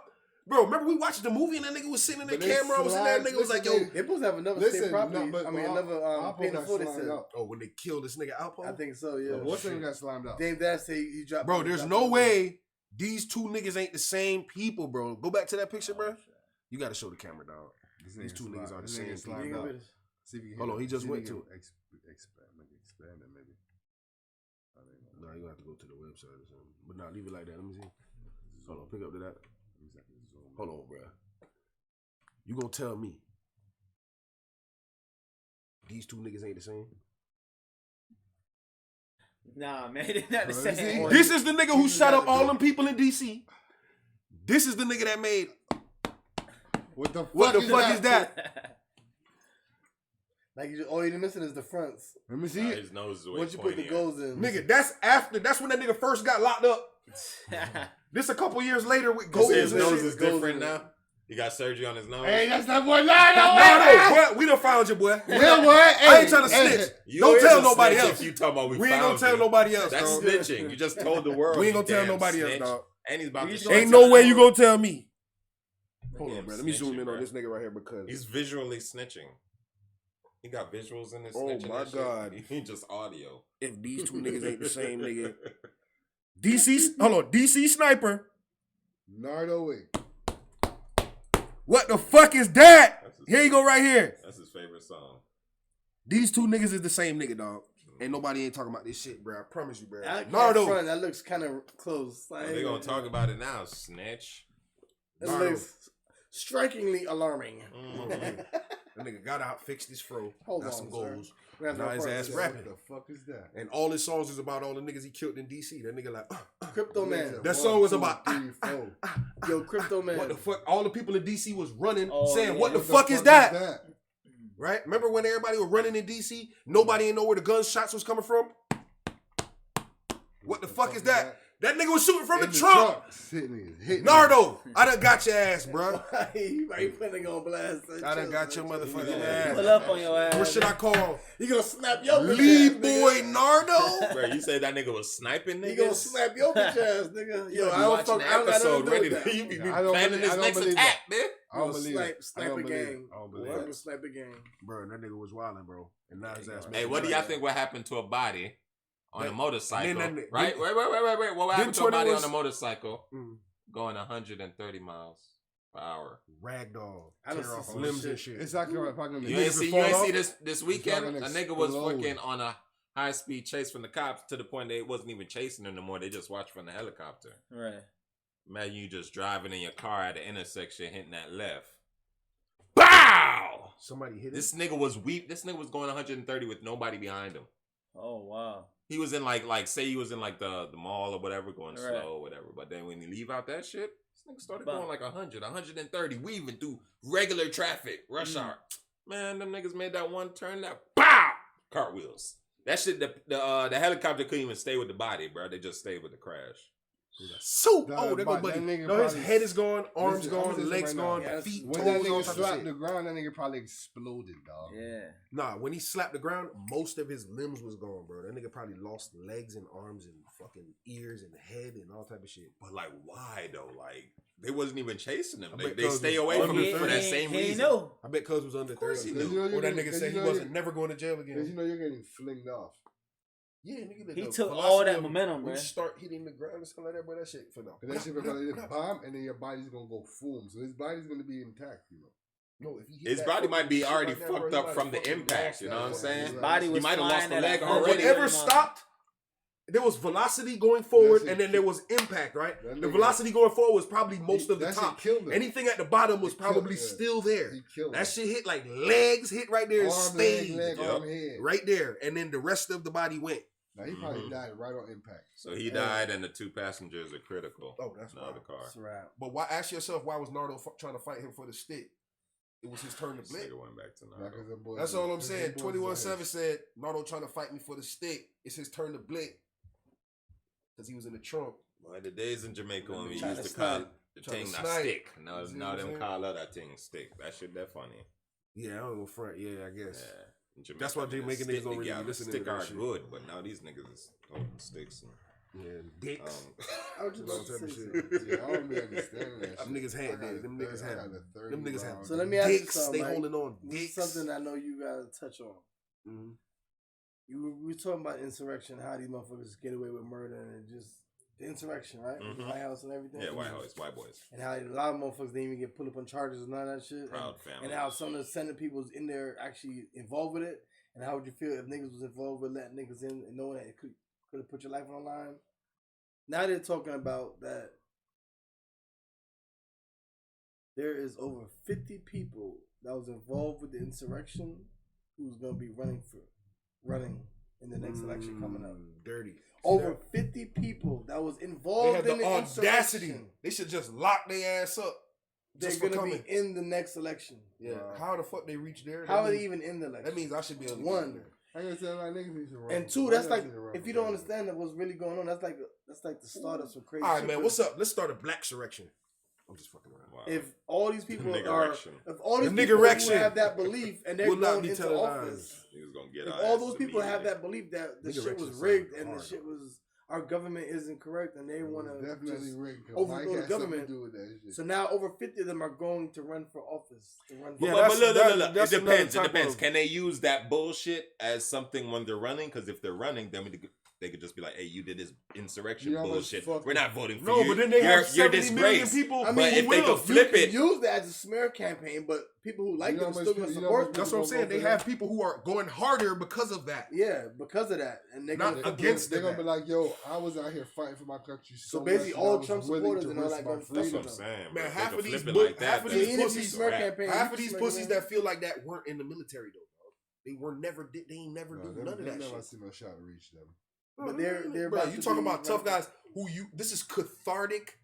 bro, remember we watched the movie and that nigga was sitting in the But they camera. I was in there, and slide- nigga was like, yo. listen, They supposed to have another Listen, state property. no, but I mean, Al- another Alpo pay the got foot. They slimed said. out. Oh, when they killed this nigga Alpo? I think so. Yeah. What's name got slimed out? Dave Dash say he dropped. Bro, he there's dropped no it. way these two niggas ain't the same people, bro. Go back to that picture, bro. You gotta show the camera, dog. These two niggas are the same Slimed Bring him out. with us. See if you can Hold hear on, he it. just See if went you to can expand it, maybe. I don't know. No, you gonna have to go to the website or something. But nah, leave it like that. Let me see. Hold on, pick up to that. Hold on, bro. You gonna tell me these two niggas ain't the same? Nah, man, they're not the Bro, same. This is the nigga who shot up all them people in DC. This is the nigga that made. What the What the fuck is that? that? Like all you're missing is the fronts. Let me see Nah, it. his nose is way Once you put the pointier. goals in, Nigga, that's when that nigga first got locked up. This a couple years later with You goals say his and nose shit. is different now. He got surgery on his nose. Hey, that's that boy. No, No, boy, we done found you, boy. Yeah, boy. I ain't trying to snitch. You Don't is tell a nobody snitch else. If you talking about We ain't gonna found tell you. nobody else, That's dog. snitching. You just told the world. We ain't you gonna tell damn nobody else, snitch. dog. And he's about to Ain't show Ain't it no to way the you world. gonna tell me. Hold Damn on, bro. Let me zoom snitching, in bro. on this nigga right here because He's visually snitching. He got visuals in his Oh snitching. my and shit. God. He just audio. if these two niggas ain't the same nigga. DC Sniper. Nardo way. What the fuck is that? That's his Here you go right here. That's his favorite song. These two niggas is the same nigga, dog. And nobody ain't talking about this shit, bro. I promise you, bro. that Nardo. front, that looks kind of close. Well, they gonna talk about it now, snitch. That Nardo. looks strikingly alarming. Mhm. That nigga got out, fixed his fro, Hold got on, some sir. goals. We have to Now his report ass this. rapping. What the fuck is that? And all his songs is about all the niggas he killed in DC. That nigga like, Crypto Man. That song was about, 3, 4. Yo, Crypto Man. what the fuck? All the people in DC was running, Oh, saying, yeah. what the fuck is that? Right? Remember when everybody was running in DC? Nobody ain't know where the gunshots was coming from? What the fuck is that? That nigga was shooting from In the trunk. Hitting Nardo, I done got your ass, bro. He putting on blast. I done got your motherfucking Pull ass. up on your ass. What should I call? He gonna snap your bitch Lee ass, Boy nigga. Nardo? Bro, you said that nigga was sniping niggas? He gonna snap your bitch ass, nigga. Yo, You I be don't watching fuck. the I don't got episode nothing to do ready with to that. you be I don't planning believe- his I don't next believe attack, man. I don't believe it. I Sniper don't believe it. gang. I don't believe What? it. Sniper gang. Bro, that nigga was wildin', bro. And now his ass. Hey, what do y'all think what happened to a body on a That- motorcycle? then that- Right? then- Wait. What happened to a 20 body was- on a motorcycle Mm. going 130 miles per hour? Ragdoll. I done Tear seen off some limbs shit. and shit. It's like if I can You Niggas ain't would see fall off. this weekend? gonna A nigga was explode. fucking on a high speed chase from the cops to the point they wasn't even chasing him no more. They just watched from the helicopter. Right. Imagine you just driving in your car at the intersection, hitting that left. Bow! Somebody hit This nigga was weak. This nigga was going 130 with nobody behind him. Oh wow. He was in like say he was in like the mall or whatever, going Right. slow or whatever. But then when you leave out that shit, this nigga started Bow. going like 100, 130, weaving through regular traffic, rush hour. Man, them niggas made that one turn, that bow, cartwheels. That shit, the helicopter couldn't even stay with the body, bro. They just stayed with the crash. Soup. Nah, Oh, there go but buddy. that nigga No, his probably- head is gone, arms Listen, gone, I'm listening legs right now. gone, Yeah, feet, When toes, that all nigga type of slapped shit. the ground, that nigga probably exploded, dog. Yeah. Nah, when he slapped the ground, most of his limbs was gone, bro. That nigga probably lost legs and arms and fucking ears and head and all type of shit. But like, why though? Like, they wasn't even chasing him. I They, bet they Cuz stay was away under from him for that He same ain't reason. know. I bet Cuz was under 30. course he Cause knew. Or that getting- nigga cause said he you know wasn't you- never going to jail Cause you again. know you're getting flinged off. Yeah, nigga. He the took all velocity that of- momentum, when bro. you start hitting the ground and stuff like that, bro, that shit for no. Cause that shit because it's bomb, and then your body's gonna go full. So his body's gonna be intact, you know. No, if he hit His that body fucking might be shit already like that, bro, fucked he up might from have the fucking impact. lost You that know what I'm shit. saying? His Body He was might have lost flying the at leg 130 already. Whatever miles. stopped, there was velocity going forward, That shit and then there was impact, right? That The nigga- velocity going forward was probably most of the that top. shit killed him. Anything at the bottom was It killed- probably yeah. still there. He killed That him. shit hit like legs hit right there and Arm, stayed leg, Yep. arm, head. right there, and then the rest of the body went. Now he probably Mhm. died right on impact. So he died, and the two passengers are critical. Oh, that's in the other wild. car. That's right. But why? Ask yourself, why was Nardo trying to fight him for the stick? It was his turn to This blitz. nigga went back to Nah, Nardo. 'cause them boys- That's all I'm them saying. boys 21-7 like- said Nardo trying to fight me for the stick. It's his turn to blitz because he was in the trunk. Boy, the days in Jamaica when we Trying used to to call snipe. the Trying thing to that snipe. stick. Now, You see now what I'm them saying? call that thing stick. That shit that funny. Yeah, I don't go front. Yeah, I guess. Yeah. In Jamaica, That's why they Jamaican stick niggas don't really together. listen to Stick that are shit. good, but now these niggas is throwing sticks. And, Yeah, dicks. I was just All about to type of say shit. something. Yeah, I don't really understand that. Them shit. niggas had I got that. a Them third- niggas I had- got a 30 them niggas had round. So let me ask you dicks. something. They Mike. holding on This is dicks. something I know you gotta touch on. Mhm. We were talking about insurrection, how these motherfuckers get away with murder and just the insurrection, right? With the Mhm. White House and everything. yeah, white boys. And how a lot of motherfuckers didn't even get put up on charges and none of that shit. Proud family. And how some of the Senate people's in there actually involved with it. And how would you feel if niggas was involved with letting niggas in and knowing that it could have put your life on the line? Now they're talking about that there is over 50 people that was involved with the insurrection who's gonna be running in the next election coming up. Dirty. Over 50 people that was They involved had in the the audacity. insurrection. They should just lock their ass up. they're Just for gonna coming. be in the next election. Yeah. How the fuck they reach there? How That are they means- even in the election? That means I should be able to One. get in there. I can tell my niggas need to run. And two, Why that's y'all like need to run if for you don't president? understand what's really going on, that's like the start of some crazy. All right, shit. man. What's up? Let's start a black surrection. I'm just fucking around. Wow. If all these people Nigga are, erection. if all these The people who nigga-rection have that belief and they're will not going be into televised. office, Niggas gonna get if our all asses those people have immediately. that belief that the Nigga shit erection was sound rigged like and the hard, shit was our government isn't correct and they want to Definitely just rigged. 'cause overthrow Mike the had something government. to do with that shit. So now over 50 of them are going to run for office. To run for Yeah, But that's- look, that- that's it another depends. It type depends. of- Can they use that bullshit as something when they're running? Because if they're running, then they could just be like, "Hey, you did this insurrection You know how much bullshit. fucking- We're not voting for No, you. but then they have you're 70 million disgraced." people. I mean, But if they will. could flip you it, can use that as a smear campaign, but people who like You know them how still much- gonna you know how support much them. That's what I'm saying. They for have people who are going harder because of that. Yeah, because of that, and they're Not gonna against They're them. gonna be like, "Yo, I was out here fighting for my country." So So basically much that all I was Trump willing supporters to and all risk that my gonna fuck that's freedom. what I'm saying. Man, bro. half They of could these flip it bu- like that. half of then these even if you pussies- smear rap. campaign, Half you of these smear pussies campaign. that feel like that weren't in the military though. Dog. They were never did. They ain't never do none of that never shit. seen no shot to reach them. But they're Bro, about you to talking be about tough running- guys who you? This is cathartic,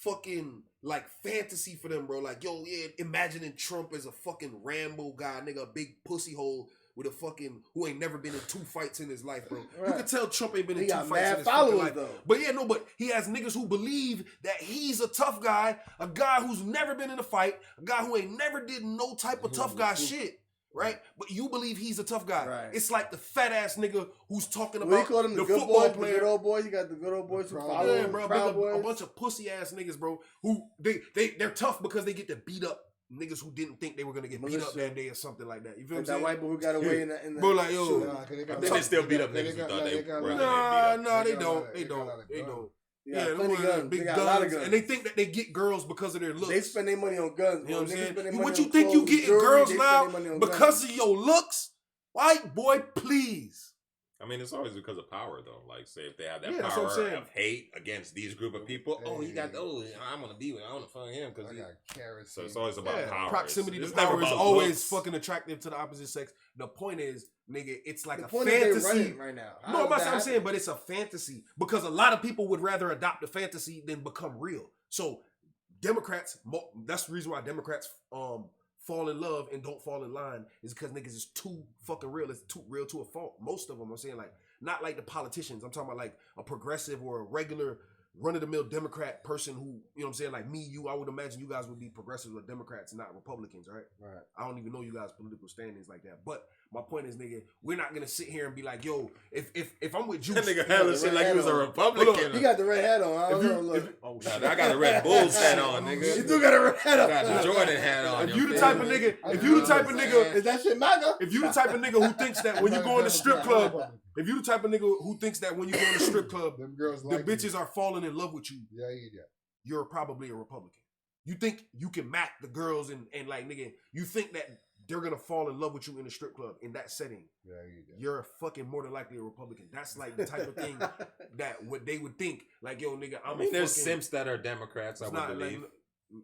fucking like fantasy for them, bro. Like, yo, yeah, imagining Trump as a fucking Rambo guy, nigga, a big pussy hole with a fucking who ain't never been in 2 fights in his life, bro. You Right. can tell Trump ain't been He in 2 got fights in mad his fucking followers life. though. But yeah, no, but he has niggas who believe that he's a tough guy, a guy who's never been in a fight, a guy who ain't never did no type of tough guy shit, right? But you believe he's a tough guy. Right. It's like the fat ass nigga who's talking Well, he about called him the good football boy, player. the good old boys. You got the good old boys who Proud follow Yeah, him, bro, Proud a Boys. bunch of pussy ass niggas, bro, who they're tough because they get to beat up niggas who didn't think they were gonna get beat up Militia. that day or something like that. You feel Like what I'm that white saying? boy who got away in the Bro, like, yo, shooting. Nah, 'cause they got Then a they lot- still beat got- up niggas who got- thought they got a were lot- gonna Nah, beat nah, They they got a lot don't. of- They they got a don't. lot of They guns. don't. They got them plenty boys guns. big They got a lot of guns. and they think that they get girls because of their looks. They spend their money on guns. You know what I'm Niggas saying? spend their money What you on think you clothes and getting jewelry, girls they spend their money now on because guns. of your looks? White boy, please. I mean, it's always because of power, though. Like, say if they have that Yeah, that's what I'm power saying. of hate against these group of people. Oh, he got. Hey. Oh, I'm gonna be with. I want to fuck him because I got carrots. So it's always about Yeah, power. proximity It's to never power is about always looks. fucking attractive to the opposite sex. The point is, nigga, it's like The a point is they're fantasy. running right now. How No, does that I'm saying, happen? but it's a fantasy because a lot of people would rather adopt a fantasy than become real. So Democrats, that's the reason why Democrats fall in love and don't fall in line is because niggas is too fucking real. It's too real to a fault. Most of them, I'm saying, like, not like the politicians. I'm talking about like a progressive or a regular run-of-the-mill Democrat person who, you know what I'm saying, like me, you, I would imagine you guys would be progressives or Democrats, not Republicans, right? Right. I don't even know you guys' political standings like that. But my point is, nigga, we're not gonna sit here and be like, yo, if I'm with Juice, That nigga hella shit like he was a Hold Republican. He got the red hat on. I don't know. Look. oh Nah, shit. I got a Red Bulls hat on, You nigga. do got a red hat I on. got the Jordan hat on. If you the type of nigga, if you the type of nigga, Is that shit MAGA? if you the type of nigga who thinks that when you go in the strip club, if you the type of nigga who thinks that when you go in the strip club, Them girls the like bitches are falling in love with you, Yeah, yeah. you're probably a Republican. You think you can mac the girls and like, nigga, you think that they're gonna fall in love with you in the strip club in that setting. Yeah, yeah. You're a fucking more than likely a Republican. That's like the type of thing that what they would think. Like, yo, nigga, I I'm mean, a there's fucking, simps that are Democrats. I it's would not believe. like,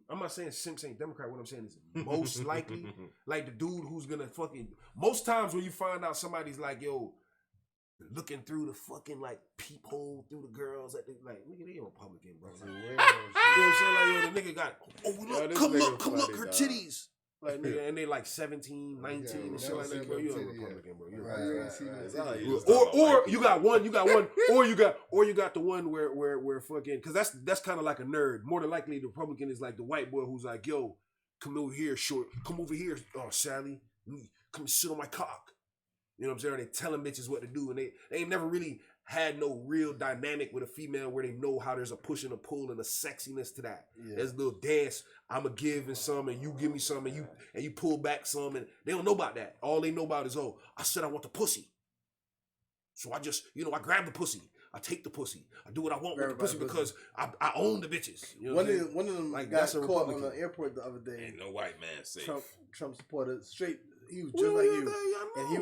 I'm not saying simps ain't Democrat. What I'm saying is most likely, like the dude who's gonna fucking. Most times when you find out somebody's like, yo, looking through the fucking like peephole through the girls, at the, like, nigga, they a Republican, bro. That's a You weird know what I'm saying? Like, yo, the nigga got, oh, Yo, look, this come nigga look, come look, funny, her dog. titties. Like, nigga, and they like 17, 19, Yeah, and shit never like seen that. Bro, no you're a titty yet. Republican, bro. You're a Right, Republican. right, see It's that all titty. you just Or talking about white you people. got one, or you got the one where fucking, because that's kind of like a nerd. More than likely, the Republican is like the white boy who's like, yo, come over here, short, come over here, Sally, come sit on my cock. You know what I'm saying? They telling bitches what to do, and they ain't never really had no real dynamic with a female where they know how there's a push and a pull and a sexiness to that. Yeah. There's a little dance. I'ma give and some, and you give me some, and you pull back some, and they don't know about that. All they know about is, oh, I said I want the pussy. So I just, I grab the pussy. I take the pussy. I do what I want with the pussy because I own the bitches. You know what I'm saying? One of them Like, got that's a caught on Republican. the airport the other day. Ain't no white man safe. Trump supporter straight. He was just like you, and he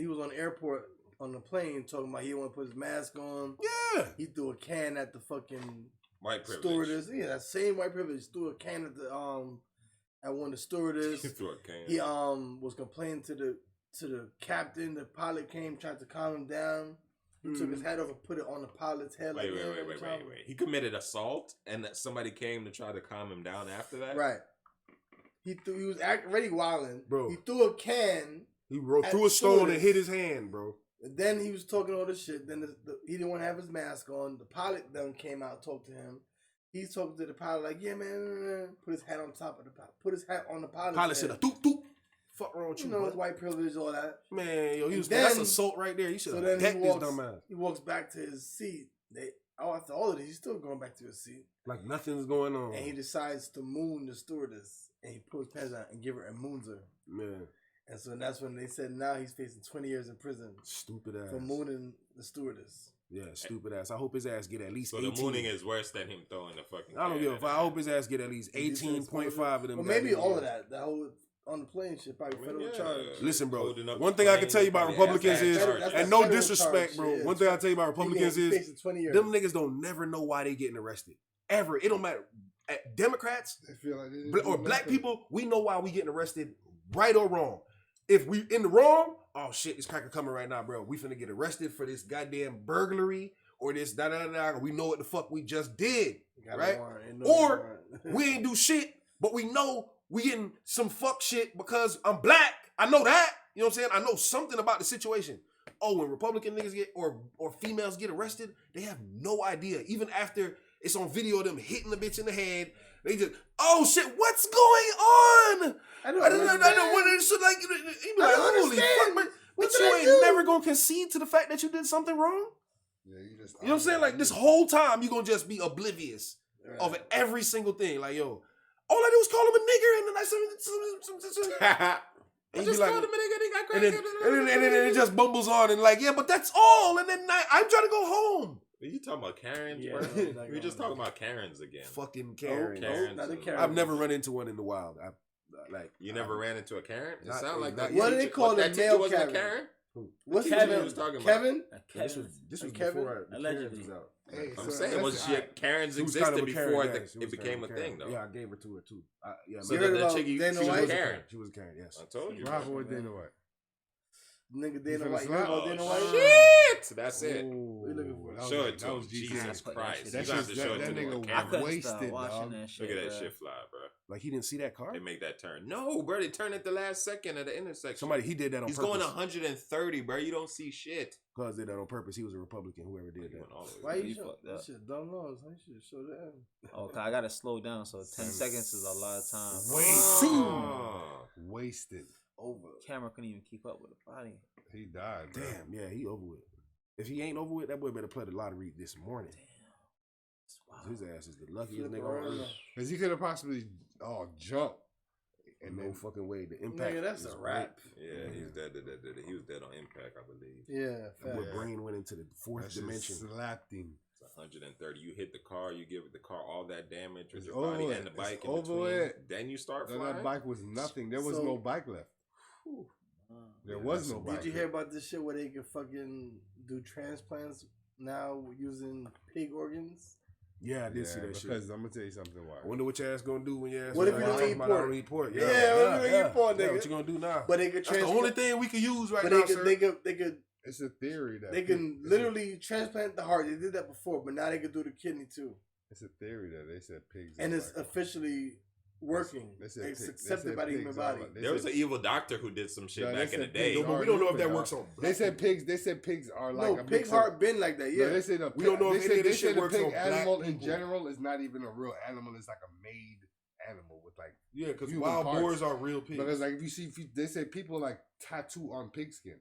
was on the airport on the plane talking about he didn't want to put his mask on. Yeah. He threw a can at the fucking White privilege. stewardess. Yeah, that same white privilege. Threw a can at the at one of the stewardess. He threw a can. He was complaining to the captain. The pilot came, tried to calm him down. He took his hat off and put it on the pilot's head. Wait. like, He committed assault, and that somebody came to try to calm him down after that. Right. He was already wilding. Bro. He threw a can. He At threw a stone and stewardess. hit his hand, bro. And then he was talking all this shit. Then he didn't want to have his mask on. The pilot then came out and talked to him. He's talking to the pilot like, yeah, man. Put his hat on top of the pilot. Put his hat on the pilot's Pilot said, head. "Doop doop." Fuck wrong with You you, know, bro? his white privilege, all that. Man, yo, And that's then- assault right there. You should So have then decked he his walks, dumb ass. he walks back to his seat. After all of this, he's still going back to his seat. Like nothing's going on. And he decides to moon the stewardess. And he pulls his pants out and give her a moons her. Man, And so that's when they said now he's facing 20 years in prison stupid ass. for mooning the stewardess. Yeah, stupid ass. I hope his ass get at least So 18. the mooning is worse than him throwing the fucking. I don't can give a in fuck. I there. hope his ass get at least 18.5 of them. Well, maybe goddamn all of years. that. That whole on the plane shit, probably I mean, federal yeah. charge. Listen, bro. Holding up One the thing I can plane, tell you about probably Republicans ass is, charge. That's and the no federal disrespect, charge, bro. yeah. One thing I tell you about Republicans He is, facing 20 years. them niggas don't never know why they getting arrested. Ever. It don't matter. Democrats They feel like they didn't or do black nothing. people, we know why we getting arrested, right or wrong. If we in the wrong, oh shit, this cracker coming right now, bro. We finna get arrested for this goddamn burglary or this da. We know what the fuck we just did, Got a right? warrant. Ain't no Or warrant. we ain't do shit, but we know we getting some fuck shit because I'm black. I know that. You know what I'm saying? I know something about the situation. Oh, when Republican niggas get or females get arrested, they have no idea. Even after it's on video of them hitting the bitch in the head, they just, oh shit, what's going on? I don't I don't understand. know what it should like. You be I like, don't holy fuck, understand. but What you did I ain't do? never gonna concede to the fact that you did something wrong. Yeah, you just. You know what I'm saying? Like this whole time, you gonna just be oblivious Right. of every single thing. Like, yo, all I do is call him a nigger, and then I I and just you be like, called him a nigga. He got and then, cracked. and then it just bumbles on, and like, yeah, but that's all. And then I'm trying to go home. Are you talking about Karens, Yeah, bro? no, We just talking about Karens again. Fucking Oh, Karen. Karens. not the I've Karen. I've never run into one in the wild. You never ran into a Karen? It Not- sound like not that. yet. What do they teacher- call that a teacher male wasn't a Karen? Karen? What's What his teacher name? was talking about? Kevin? This was Kevin? before the Allegedly. Karens was out. Hey, I'm so saying, that's- was she Karens She was existed kind of a Karen, before yes, she was it kind became of a Karen. thing, though? Yeah, I gave her to her too. Yeah, So You heard the about chick, Dana she White? was a Karen. She was a Karen, yes. I told you. Bravo with Dana White. Nigga Dana finna White. You slap? heard about Oh, Dana White? shit! That's it. Ooh, looking for? that was Show like- it to that him. was Jesus GC. That shit- Christ. You That got shit's- to show it that to nigga the was I camera. couldn't wasted, stop watching dog. that shit. Look at that bro. shit fly, bro. Like he didn't see that car. They make that turn. No, bro, they turn at the last second at the intersection. Somebody he did that on He's purpose. going 130, bro. You don't see shit. Cuz did that on purpose. He was a Republican. Whoever did He that. went all the way. Why You you show fucked that up. shit? Dumb laws. I should show that. Oh, 'cause I gotta slow down, so 10 seconds is a lot of time. Oh. Wasted. Over. Camera couldn't even keep up with the body. He died, bro. Damn, yeah, he over with. If he ain't over with, that boy better play the lottery this morning. That's wild. His ass is the luckiest Flip nigga on around. earth. Because he could have possibly jumped. And And no then fucking way. The impact. Nigga, that's was a wrap. Yeah, he's dead. He was dead on impact, I believe. Yeah, That boy fact. brain went into the fourth that shit dimension. slapped him. It's 130. You hit the car, you give the car all that damage with It's your body over and the with. bike It's in over between. with. Then you start Then flying. that bike was nothing. There was So- no bike left. There was no bike. Did you hear about this shit where they can fucking do transplants now using pig organs? Yeah, I did see that shit. Because I'm gonna tell you something. Why? I wonder what your ass gonna do when your ass. What if like, you don't talking eat about pork? I don't eat pork. Yeah, what if you don't eat pork, Yeah, nigga? what you gonna do now? But they could That's the transplant. only thing we can use right but now, they could, sir. It's a theory that they can it's a- literally transplant the heart. They did that before, but now they could do the kidney too, It's a theory that they said pigs. and are it's like- officially working. They said It's pig- they accepted said by the human pigs are body. like- they There was said- an evil doctor who did some shit No, they back in the said day. pigs No, but are we don't know if human, that works dog. on They black said pigs. They said pigs are like No, a pig mix of- heart been like that. No, Yeah, they said We don't know they if said, any of they this shit said a works pig on black animal in people. general is not even a real animal. It's like a made animal with like. Yeah, because human wild parts. boars are real pigs. Because like if you they say people like tattoo on pigskin.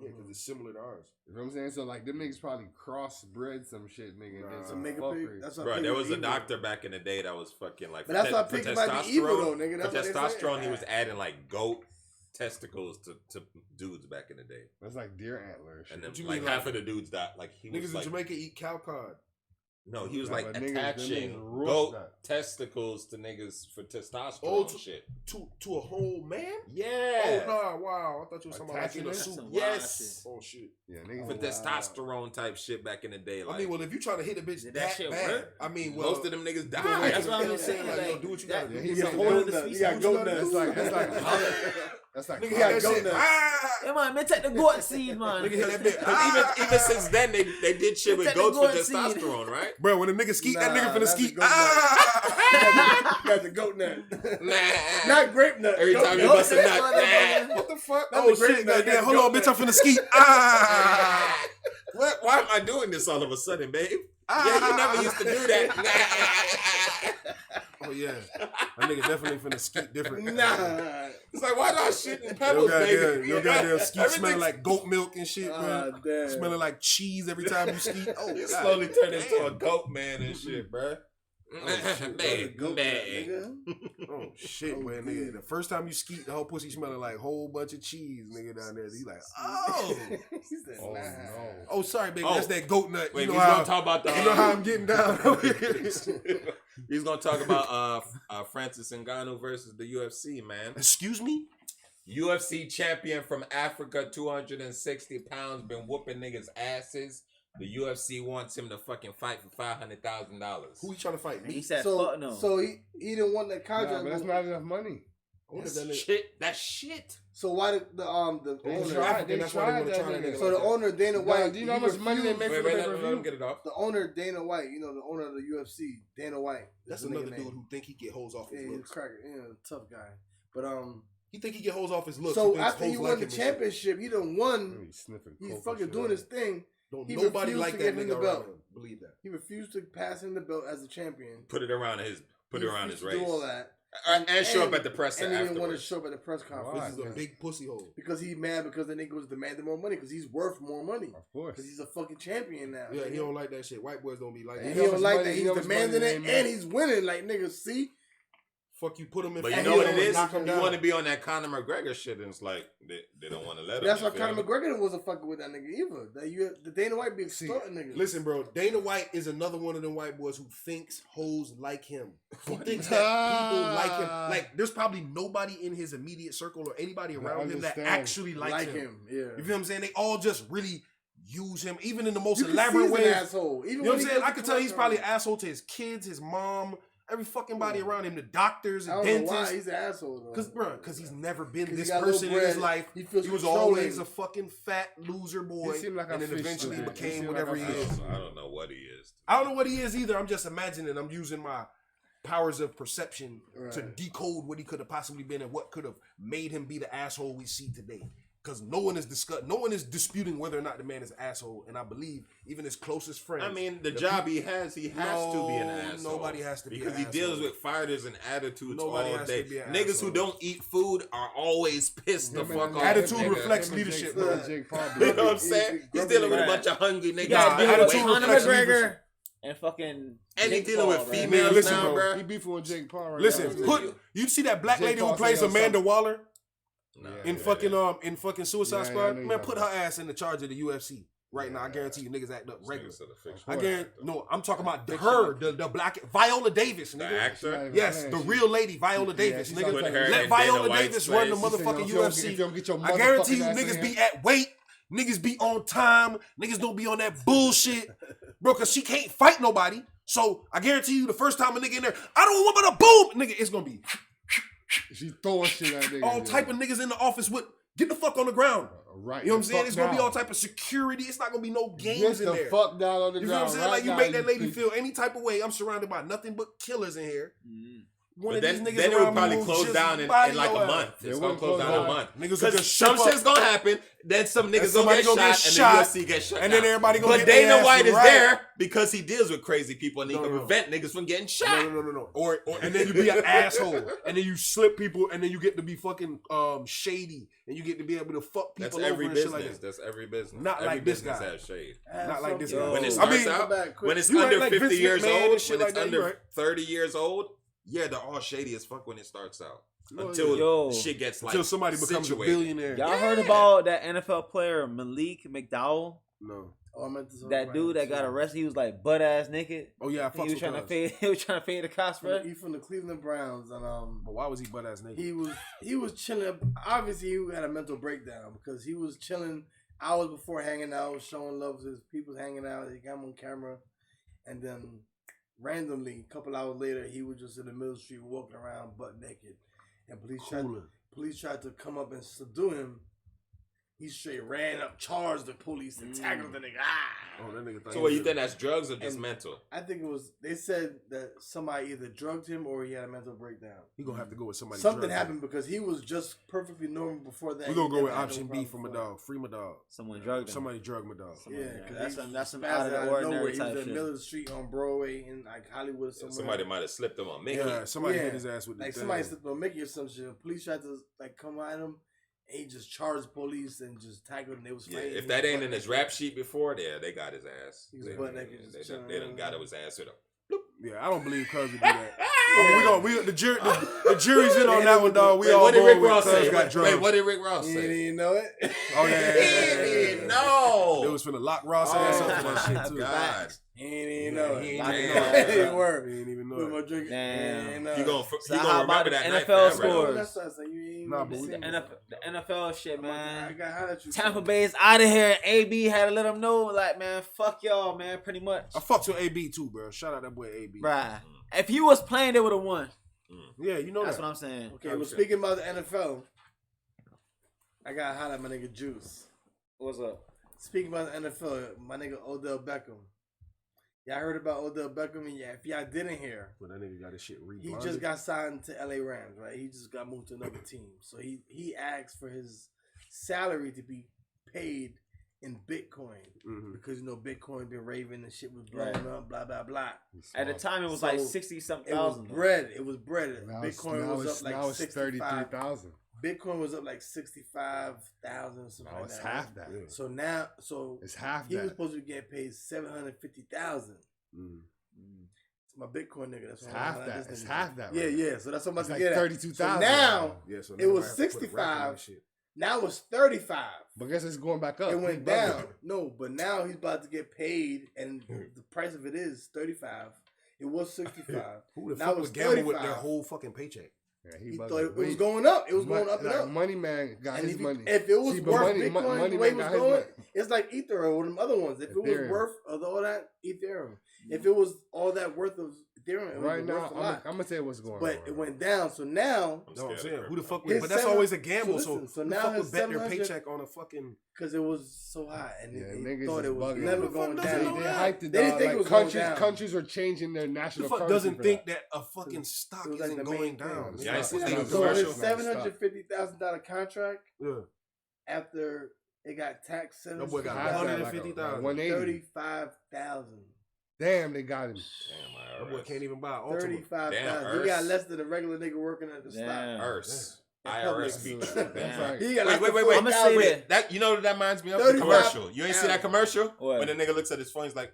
Yeah, because it's similar to ours. You know what I'm saying? So like them niggas probably crossbred some shit, nigga. And Nah. then to some make a fuckery. pig. That's why Bro, pigs there are was a evil. doctor back in the day that was fucking like. But that's why for pigs might be evil, though, nigga. For That's what they testosterone, say. he was adding like goat testicles to dudes back in the day, That's like deer antler shit. and then What you like mean, half like- of the dudes died. Like he Niggas was in like, Jamaica eat cow cod. no, he was Nah, like but niggas- them attaching niggas roast goat that. testicles to niggas for testosterone Oh, to- shit. To a whole man? Yeah. Oh, nah, wow. I thought you were talking about like in a Attaching it? suit. That's some Yes. Oh, shit. Yeah, For niggas. Oh, wow. testosterone type shit back in the day. Like, I mean, well, if you trying to hit a bitch Did that, that shit bad, work? I mean, well, most of them niggas you died. gonna wait That's till what I'm the saying. like, yo, Like, do what you that- gotta do. Yeah, he You said got that- goat that- nuts. You got that- goat that- nuts. It's like That's like Nigga got hit that goat shit. nuts. Yeah, man, take the goat seed, man. Nigga hit that bit. 'Cause even since then, they did shit with Take the goats with goat seed. testosterone, right? Bro, when a nigga skeet, that nigga Nah, finna that's skeet. a goat Got the goat nut. Nah. Not grape nut. Every goat time you nut. bust a nut, nah. What the fuck? Not Oh the grape shit, nut, goddamn. that's Hold goat on, bitch, I'm nut. finna skeet. What? Why am I doing this all of a sudden, babe? Yeah, you never used to do that. Oh yeah, that nigga definitely finna skeet different. Nah. It's like, why do I shit in Your pebbles, goddamn, baby? your goddamn skeet Everything's- smelling like goat milk and shit, man. Damn. Smelling like cheese every time you skeet. Oh, You God slowly turn into a damn. goat man and shit, bruh. shit. Goat nut, Man. nigga. Oh shit, Oh, man, good. nigga. The first time you skeet, the whole pussy smelling like a whole bunch of cheese, nigga, down there. You like, oh, He said, Oh nah. no. oh, sorry, baby, Oh. that's that goat nut. Wait, you he's know how, gonna talk about the. you know how I'm getting down. He's gonna talk about Francis Ngannou versus the UFC, man. Excuse me. UFC champion from Africa, 260 pounds, been whooping niggas' asses. The UFC wants him to fucking fight for $500,000. Who he trying to fight? He Me? said, So, fuck no. so he didn't want that Nah, contract. but that's not enough money. That's shit. That's shit. So why did the They owner? tried. They That's why they tried wanna that try that nigga. nigga. So the owner Dana White. Do you know how he much money they refused- make Wait, for wait, the let him pay-per-view? get it off. The owner Dana White, you know, the owner of the UFC, Dana White. That's the another nigga dude name. who think he get hoes off his Yeah, he's a looks. cracker, tough guy. But He think he get hoes off his looks. so He thinks after he hoes won like the him and shit. championship, he done won. He's sniffing. He's coke fucking and doing shit. his thing. Don't He nobody refused like to that give him nigga the around belt. him. Believe that. He refused to pass him the belt as a champion. Put it around his. Put He it around his refused to race. do all that. And show up at the press And he didn't want to afterwards. show up at the press conference. Why? This is a big pussy hole. Because he's mad because the nigga was demanding more money because he's worth more money. Of course. Because he's a fucking champion now. Yeah, nigga. he don't like that shit. White boys don't be like And that. he know don't how much like money- that. you He's know how much demanding money it they and make? he's winning. Like, nigga, see? Fuck you, put him in. But you And know he what don't it is? knock him You down. want to be on that Conor McGregor shit, and it's like they don't want to let him. That's you why feel Conor me? McGregor wasn't fucking with that nigga either. The Dana White be extorting niggas. Listen, bro. Dana White is another one of them white boys who thinks hoes like him. He thinks that people like him. Like, there's probably nobody in his immediate circle or anybody around him that understand. actually likes like him. him. Yeah. You feel what I'm saying? They all just really use him, even in the most You can see elaborate he's an ways. asshole. Even You know what when I'm he saying? goes I to can tell he's commercial. probably an asshole to his kids, his mom, every fucking body around him, the doctors, I and don't know why dentists. he's an asshole though. Because he's never been 'Cause he this got a little person in his bread. life. He feels He was controlling. always a fucking fat loser boy, He seemed like a and then fish eventually to me. He became seemed whatever like he a is. fish. I don't know what he is. I don't know what he is either. I'm just imagining. I'm using my powers of perception to Right. decode what he could have possibly been and what could have made him be the asshole we see today. Because no one is disputing whether or not the man is an asshole, and I believe even his closest friends. I mean, the the job he has to be an No, asshole. nobody has to be because an he deals asshole. with fighters and attitudes Nobody all has day. to be an Niggas asshole. who don't eat food are always pissed the Him fuck and- off. Attitude nigga. reflects Him and leadership, Jake- bro. him and Jake Paul You know what I'm He's saying? He's grumpy dealing with a like bunch of hungry niggas. You got Nah, to deal with attitude Conor reflects McGregor leadership. and fucking. And he Jake dealing with Paul, right? females listen, now, bro. bro. He beefing with Jake Paul right Listen, now. you see that black Jake lady who Paul plays saying Amanda something. Waller Nah, Yeah. in fucking Suicide Yeah, Squad? I know Man, you're put her talking ass in the charge of the UFC right now. I Yeah. guarantee you niggas act up regular. I course. guarantee. No, I'm talking about her, the black Viola Davis, The nigga. actor. Yes, the real lady Viola Davis, she's nigga. Put her in Let Dana Viola White's Davis run the place. She said, motherfucking if you don't UFC. get your I guarantee you motherfucking ass in niggas here. be at weight. Niggas be on time. Niggas don't be on that bullshit. Bro, because she can't fight nobody. So I guarantee you the first time a nigga in there, I don't want but a boom. Nigga, it's going to be She throwing shit at niggas. all type of niggas in the office with, get the fuck on the ground. Right. You know what I'm saying? It's going to be all type. type of security. It's not going to be no games Get in the there. fuck down on the You feel what I'm ground. saying? right Like you now, make that lady bitch. feel any type of way. I'm surrounded by nothing but killers in here. Mm. One But of then, these niggas then it around would me probably will close just down in body like your a ass. month. They It's gonna wouldn't close close down a down. month. Niggas will Because just some show up. shit's gonna happen. Then some niggas somebody gonna gonna get get shot, shot, and the UFC get shut And down. then everybody gonna But get their Dana ass White is right. there because he deals with crazy people and he No, can no. prevent niggas from getting shot. No. Or and then you be an asshole, and then you slip people, and then you get to be fucking shady, and you get to be able to fuck That's people over every and shit business. like that. That's every business. Not every like this business guy. has shade. Not like this Yo. guy. When it I starts mean, out, when it's you under right, like 50 Vince years McMahon old, and shit when like it's that, you under right. 30 years old, yeah, they're all shady as fuck when it starts out. Oh, Until Yo. shit gets like until somebody becomes situated. a billionaire. Y'all heard about that NFL player Malik McDowell? No. Oh, I meant to talk That about dude him, that got too. arrested, he was like butt ass naked. Oh yeah, I He fucked was with trying to cuz. fade. He was trying to fade the cops, bro. He from the Cleveland Browns, and But why was he butt ass naked? he was chilling. Obviously, he had a mental breakdown because he was chilling hours before hanging out, showing love to his people hanging out. They got him on camera, and then randomly, a couple hours later, he was just in the middle of the street walking around butt naked, and police tried. Cooler. police tried to come up and subdue him, he straight ran up, charged the police, and tackled the nigga. Oh, that nigga. So what, you think that's drugs or just And- mental? I think it was. They said that somebody either drugged him or he had a mental breakdown. He gonna have to go with somebody. Something drugged him. happened because he was just perfectly normal before that. We gonna He go with never had no option B problem for my before. dog. Free my dog. Someone drugged him. Somebody drug my dog. Yeah, That's he some spazzed out of the nowhere. ordinary He was type in the shit. middle of the street on Broadway in like Hollywood or somewhere. Somebody might have slipped him on Mickey. Yeah, somebody Yeah. hit his ass with the like thing. somebody slipped on Mickey or some shit. Police tried to like come at him, and he just charged the police and just tackled him. They was Yeah, fighting. if He that was ain't in butt his naked. rap sheet before, they got his ass. He was They, butt naked, they, just they done got his ass with a. Yeah, I don't believe Cuz would do that. The jury's in on that one, dog. We Wait, all what did going Rick with Ross Cuz say? got Wait, drugged. what did Rick Ross He say? didn't even know it. Oh yeah, No. It was finna lock Ross ass up for that shit too. God. He didn't even know it. He ain't Lock even it know up. it. He didn't work. He didn't even Put know my it. drink. Damn. You gonna So he how gonna about remember the that night NFL forever. scores? That's what I said. You ain't Nah, even but we- seen The NFL shit, I man. got hot at you. Tampa Bay's out of here. AB had to let them know, like, man, fuck y'all, man, pretty much. I fucks with AB too, bro. Shout out that boy AB. Bruh. If he was playing, they would have won. Yeah, you know That's that. what I'm saying. Okay, well, speaking about the NFL, I got hot at my nigga Juice. What's up? Speaking about the NFL, my nigga Odell Beckham. Y'all heard about Odell Beckham? And yeah, if y'all didn't hear, But that nigga got his shit he reblinded. just got signed to LA Rams, right? He just got moved to another team. So he asked for his salary to be paid in Bitcoin. Mhm. Because, you know, Bitcoin been raving and shit was blowing Right. up, blah, blah, blah. At the time, it was So, like 60-something It was thousand. bread. It was bread. Now Bitcoin was up like now it's 65. 33,000. Bitcoin was up like 65,000 or something Now like it's that. half that. Yeah. So now, so It's half he was that. supposed to get paid 750,000. Mhm. It's my Bitcoin nigga. That's It's what I'm half like, that. this It's nigga. half that. Yeah, right? yeah. So that's what I'm It's about like to get at. 32,000. So now, Yeah, so It nigga was might have to put a rack on 65. that shit. now it's 35. But guess it's going back up. It went Big brother. down. No, but now he's about to get paid, and the price of it is 35. It was 65. Who the Now fuck it's would gamble with 35. their whole fucking paycheck? Yeah, He bugging. thought it was going up. It was going up and like, up. Money man got And his if, money. if it was See, but worth money- Bitcoin money the way it man was got his going, money. it's like Ether or them other ones. If it was Ethereum. worth of all that Ethereum, if it was all that worth of Ethereum, it Right would be now, worth a I'm lot. gonna tell you what's going But on. it went down. So now, I'm That's what I'm scared saying. of Who the fuck His would? But that's seven- always a gamble. so So, listen, so who the now fuck his would bet their 700 paycheck on a fucking? because it was so high, and Yeah, they niggas thought is it was bugging. never Who the fuck going doesn't They, know down. they that? hyped it They didn't down. think it Like was going countries, down. countries are changing their Who the national fuck currency doesn't for think that. that a fucking stock It was like isn't the main going thing. down? It's Yeah, not- it's it's not not a a So commercial. his It's not a stock. $750,000 contract Yeah, after it got taxed that boy got Half that, like a- 150,000. 180. 35,000. Damn, they got him. Damn, That boy can't even buy an Ultima. 35,000. He got less than a regular nigga working at the stock. Damn. IRS. Yeah. IRS Public. beat you. That's Damn. right. He got Wait, less wait, than wait, wait. I'ma say 40,000. that. Wait, that you know what that reminds me of? The 35 commercial. You ain't see that commercial? What? When the nigga looks at his phone, he's like,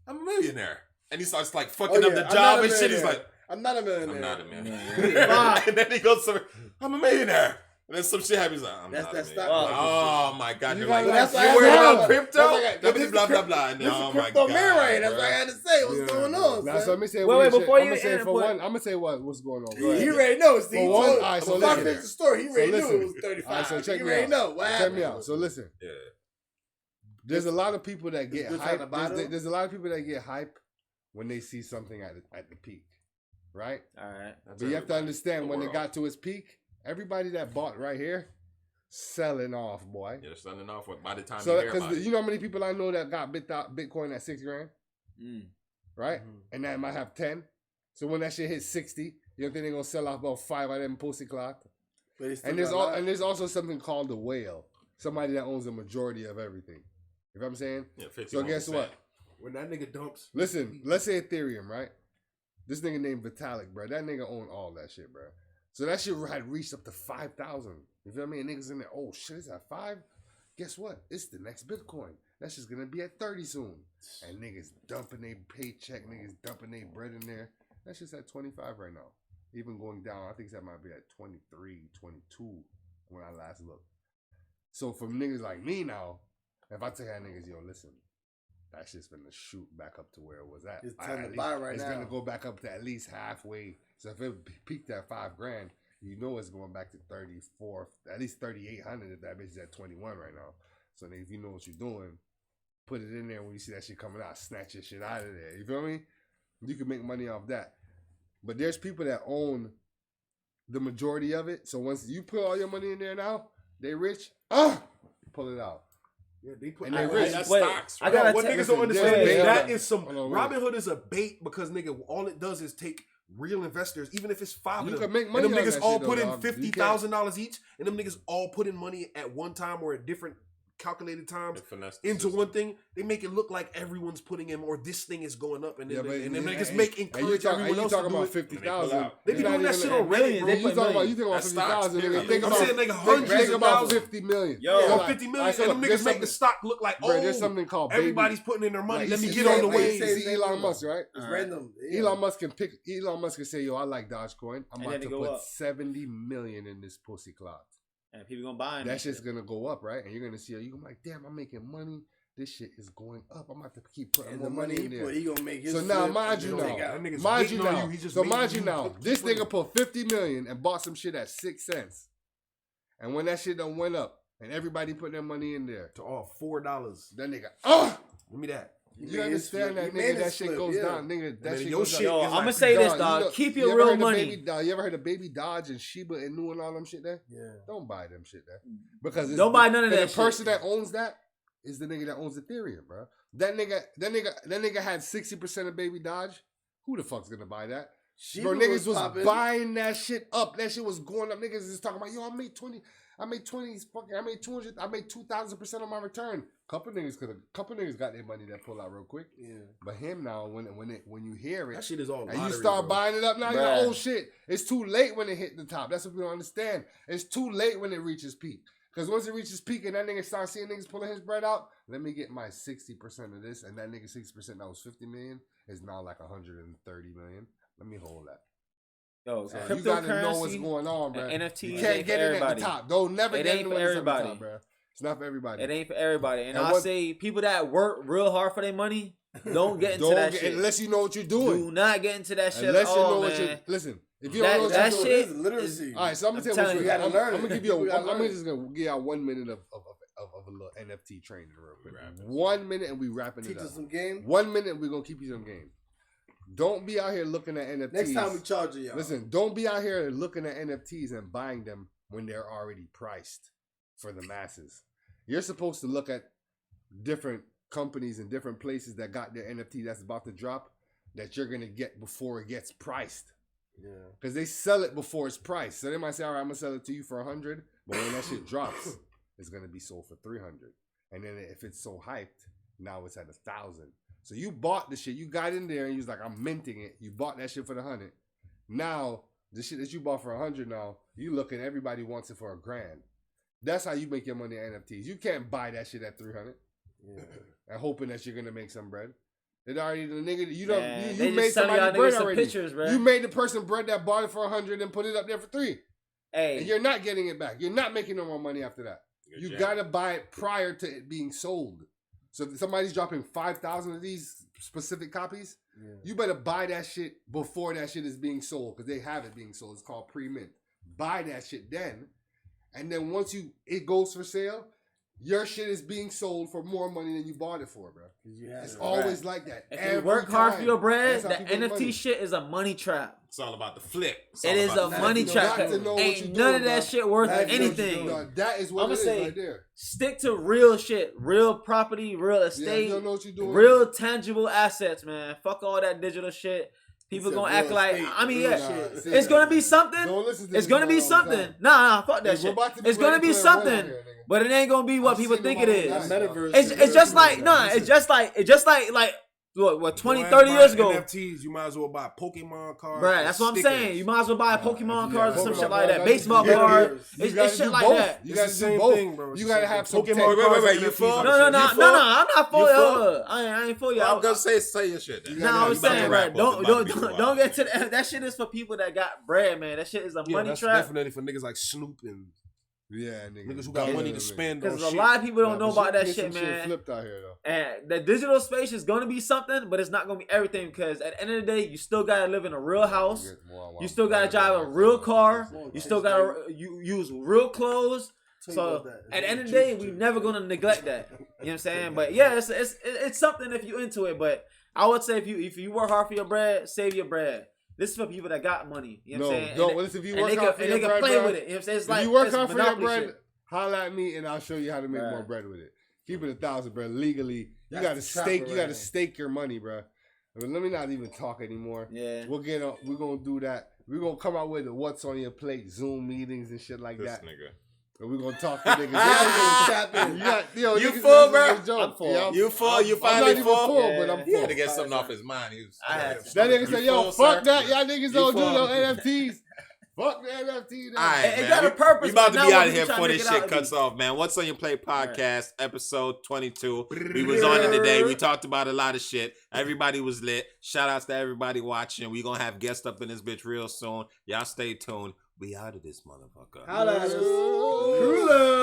"I'm a millionaire," and he starts like Oh, fucking yeah, up the I'm job not a and shit. He's millionaire. like, I'm not a millionaire. "I'm not a millionaire," millionaire. and then he goes to, "I'm a millionaire," and then some shit happens. Like, "I'm That's not that a stock millionaire." market Oh my god! You You're gotta like, that's why "You I worried had about to- crypto?" that's like- Blah blah blah. And This is oh my crypto god! man right. That's bro. what I had to say. What's Yeah. going on? Now, so son? let me say Wait, one wait, shit. before I'm you gonna say end, for what- one. I'm gonna say what's going on. He already knows. See, For he one, told- alright, so before I listen. finish the story, he already listen. knew it was 35. Alright, so check he me already out. know. What Check happened? me out. So listen. Yeah. There's a lot of people that get good time to hyped. buy There's, them? there's a lot of people that get hyped when they see something at the peak, right? All right. But you have to understand The when it world. got to its peak, everybody that bought right here, selling off, boy. You're starting off with by the time So you hear about because it. you know how many people I know that got Bitcoin at $6,000, Mm. right? Mhm. And that might have 10. So when that shit hits 60, you don't think they're gonna sell off about 5 of them pussy clock? But he still And there's got a lot. and there's also something called the whale, somebody that owns the majority of everything. You know what I'm saying? Yeah, So guess 51%. what? When that nigga dumps. Listen, let's say Ethereum, right? This nigga named Vitalik, bro. That nigga owned all that shit, bro. So that shit had reached up to 5,000. You feel me? And niggas in there, oh shit, it's at 5? Guess what? It's the next Bitcoin. That's just gonna be at 30 soon. And niggas dumping their paycheck, niggas dumping their bread in there. That shit's at 25 right now. Even going down, I think that might be at 23, 22 when I last looked. So for niggas like me now, if I tell that niggas, yo, listen, that shit's gonna shoot back up to where it was at. It's I- time at to least- buy right it's now. gonna go back up to at least halfway. So if it peaked at $5,000, you know it's going back to 34, at least 3,800 if that bitch is at 21 right now. So nigga, if you know what you're doing, put it in there when you see that shit coming out, snatch your shit out of there. You feel me? You can make money off that. But there's people that own the majority of it. So once you put all your money in there now, they rich. Pull it out. Yeah, they put And they I- rich. That's Wait, stocks. I Right? gotta what tell- niggas don't Listen, understand there's is that bait. is some Hold on, wait. Robin Hood is a bait because nigga, all it does is take real investors, even if it's five You of can them, make money and them on niggas that all shit, put though, in dog. You $50,000 each, and them niggas all put in money at one time or at different calculated times They finesse the into system. one thing. They make it look like everyone's putting in, or this thing is going up, and then and then niggas and- make and encourage everyone you else to talking do about it. 50,000. They be It's not doing that even- shit on millions. Reddit, They bro. You put talking about millions. you talking about That's stocks, 50,000? period. Nigga, think I'm about saying, nigga, hundreds think of about thousands. 50 million. Yo, Yeah, Like, 50 million, alright, so and them look, niggas make the stock look like, Bro, there's oh, something called baby. everybody's putting in their money. Like, Let me you get see- on the you wave. see Elon Musk, right? It's Alright. random. Yeah. Elon Musk can say, yo, I like Dogecoin. I'm And about then to it go put up. 70 million in this pussy cloud. And people gonna buy 'em That and shit's shit. gonna go up, right? And you're gonna see, you're gonna be like, damn, I'm making money. This shit is going up. I'm about to keep putting And more the money money in he there. put, he gonna make his. So now, flip mind and you then now, take out. That nigga's mind you hating on now, you. He just so making mind you you now, put this money. nigga put 50 million and bought some shit at 6 cents. And when that shit done went up and everybody put their money in there, To all $4. that nigga, Give me that. He you made his understand flip. that He nigga, made that his shit flip, goes yeah. down, nigga, that then shit your goes shit down. Yo, is I'm like- gonna say this, Dog, dog. you know- Keep you your ever real heard of money. you ever heard of Baby Dodge and Shiba and Nu and all them shit there? Yeah. Don't buy them shit there. Because it's Don't buy none of the that shit. person that owns that is the nigga that owns Ethereum, bro. That nigga had 60% of Baby Dodge. Who the fuck's gonna buy that? She Bro, niggas was popping. buying that shit up. That shit was going up. Niggas is talking about, yo, I made 200%, I made 2,000% on my return. Couple niggas got their money that pull out real quick. Yeah. But him now, when you hear That it, shit is all and lottery, you start bro. buying it up now, you're Bruh. like, oh shit, it's too late when it hit the top. That's what people don't understand. It's too late when it reaches peak. Because once it reaches peak and that nigga starts seeing niggas pulling his bread out, let me get my 60% of this, and that nigga 60% that was 50 million is now like 130 million. Let me hold that. Yo, So you gotta know what's cryptocurrency, going on, bro. and NFTs You ain't can't for get it at everybody. the top. Don't never It get ain't it for when it's at the everybody. top, bro. It's not for everybody. It ain't for everybody. And And I'll what- say people that work real hard for their money, don't get into Don't that get, shit. unless you know what you're doing. Do not get into that shit Unless at you know all, what man. you listen. If you That- don't know what that you're doing, shit It's literacy. all right. So I'm gonna I'm tell telling you you, what you gotta learn I'm it. gonna give you. You gotta I'm learn just gonna give y'all 1 minute of a little NFT training real quick. Rapping. 1 minute and we wrapping Teach it up. us some game. 1 minute and we gonna keep you some game. Don't be out here looking at NFTs. Next time we charge you, y'all. Listen, don't be out here looking at NFTs and buying them when they're already priced for the masses. You're supposed to look at different companies and different places that got their NFT that's about to drop that you're gonna get before it gets priced. Yeah. Because they sell it before it's priced. So they might say, all right, I'm gonna sell it to you for 100, but when that shit drops, it's gonna be sold for 300. And then if it's so hyped, now it's at 1,000. So you bought the shit, you got in there and you was like, I'm minting it. You bought that shit for the 100. Now the shit that you bought for 100 now, you looking, everybody wants it for $1,000. That's how you make your money in NFTs. You can't buy that shit at 300 Yeah. and hoping that you're gonna make some bread. It already the nigga you don't Man, you they made just selling somebody y'all bread niggas some already. pictures, bro. You made the person bread that bought it for 100 and put it up there for 3. Hey, And you're not getting it back. You're not making no more money after that. Good You job. gotta buy it prior to it being sold. So if somebody's dropping 5,000 of these specific copies, Yeah. you better buy that shit before that shit is being sold because they have it being sold. It's called pre-mint. Buy that shit then, and then once it goes for sale, your shit is being sold for more money than you bought it for, bro. 'Cause you had It's it. always like that. if Every you work hard for time. your bread, That's how the people make NFT money. shit is a money trap. It's all about the flip. It's It all is about a the money You trap. got to know what Ain't you're none doing, of that dog. shit worth That's what you're anything. doing. Dog, that is what I'ma it is say- right there. Stick to real shit, real property, real Yeah, estate, you don't know what you're doing. real tangible assets, man. Fuck all that digital shit. People He said gonna act real like, estate, I mean, real yeah, shit. see, it's gonna be something. Don't listen to It's this gonna man be all the something. time. Nah, fuck that We're shit. about to be It's gonna Ready be Player One out something, here, nigga. but it ain't gonna be what I've people seen think them it all is. the time. Metaverse. It's just like, nah, it's just like what 20, 30 years ago. NFTs, you might as well buy Pokemon cards. Bruh, and that's what I'm stickers. saying. You might as well buy Pokemon yeah, cards or some Pokemon shit like that. cards, Baseball you cards. gotta- You It's gotta shit do like both. that. You It's gotta the do same both. thing, bro. It's You the gotta same have thing. some Pokemon tech cards cards wait, and you NFTs full? and No, shit. I'm not for You you. full? I ain't for you. I'm gonna say your shit. Then. No, I'm You about to saying, wrap bro, up. About to be don't wild. get to that. That shit is for people that got bread, man. That shit is a Yeah, money that's trap. definitely for niggas like Snoop and Yeah, nigga. niggas who got Yeah, money nigga. to spend on Because a shit. lot of people don't Nah, know but about that get shit, some man. flipped out here though. And the digital space is gonna be something, but it's not gonna be everything. Because at the end of the day, you still gotta live in a real house. You still gotta drive a real car. You still gotta use real clothes. Tell you So about that. at the end of the day, we never gonna neglect that. You know what I'm saying? But yeah, it's something if you into it. But I would say if you work hard for your bread, save your bread. This is for people that got money. You know No, what I'm saying? don't. Listen, if you And work they hard can, for and they your can bread, play bro, with it. You know what I'm saying? It's if like you work it's hard for your Monopoly bread, shit. holla at me and I'll show you how to make Right. more bread with it. Keep it 1,000, bro. Legally, you That's gotta the stake. trapper You right gotta now. stake your money, bro. But let me not even talk anymore. Yeah. We'll get up. We're gonna do that. We're gonna come out with the what's on your plate Zoom meetings and shit like This that. nigga. And we're gonna talk to niggas. Tap in. Yo, You niggas full, listen to bro? this joke. I'm full. Yeah, You full? You I'm finally not even full? full, Yeah. but I'm He had full. to get something off his mind. He was. I had That nigga said, "Yo, You fuck full, that. sir? Y'all niggas You don't do full? no NFTs. Fuck the NFT." All right, It man. got a purpose, We about but to now be what out of we here trying before to this make it shit out to cuts be. off, man. What's on your plate podcast, episode 22. We was on it today. We talked about a lot of shit. Everybody was lit. Shout outs to everybody watching. We gonna have guests up in this bitch real soon. Y'all stay tuned. We out of this motherfucker. Holla at us. Crew love.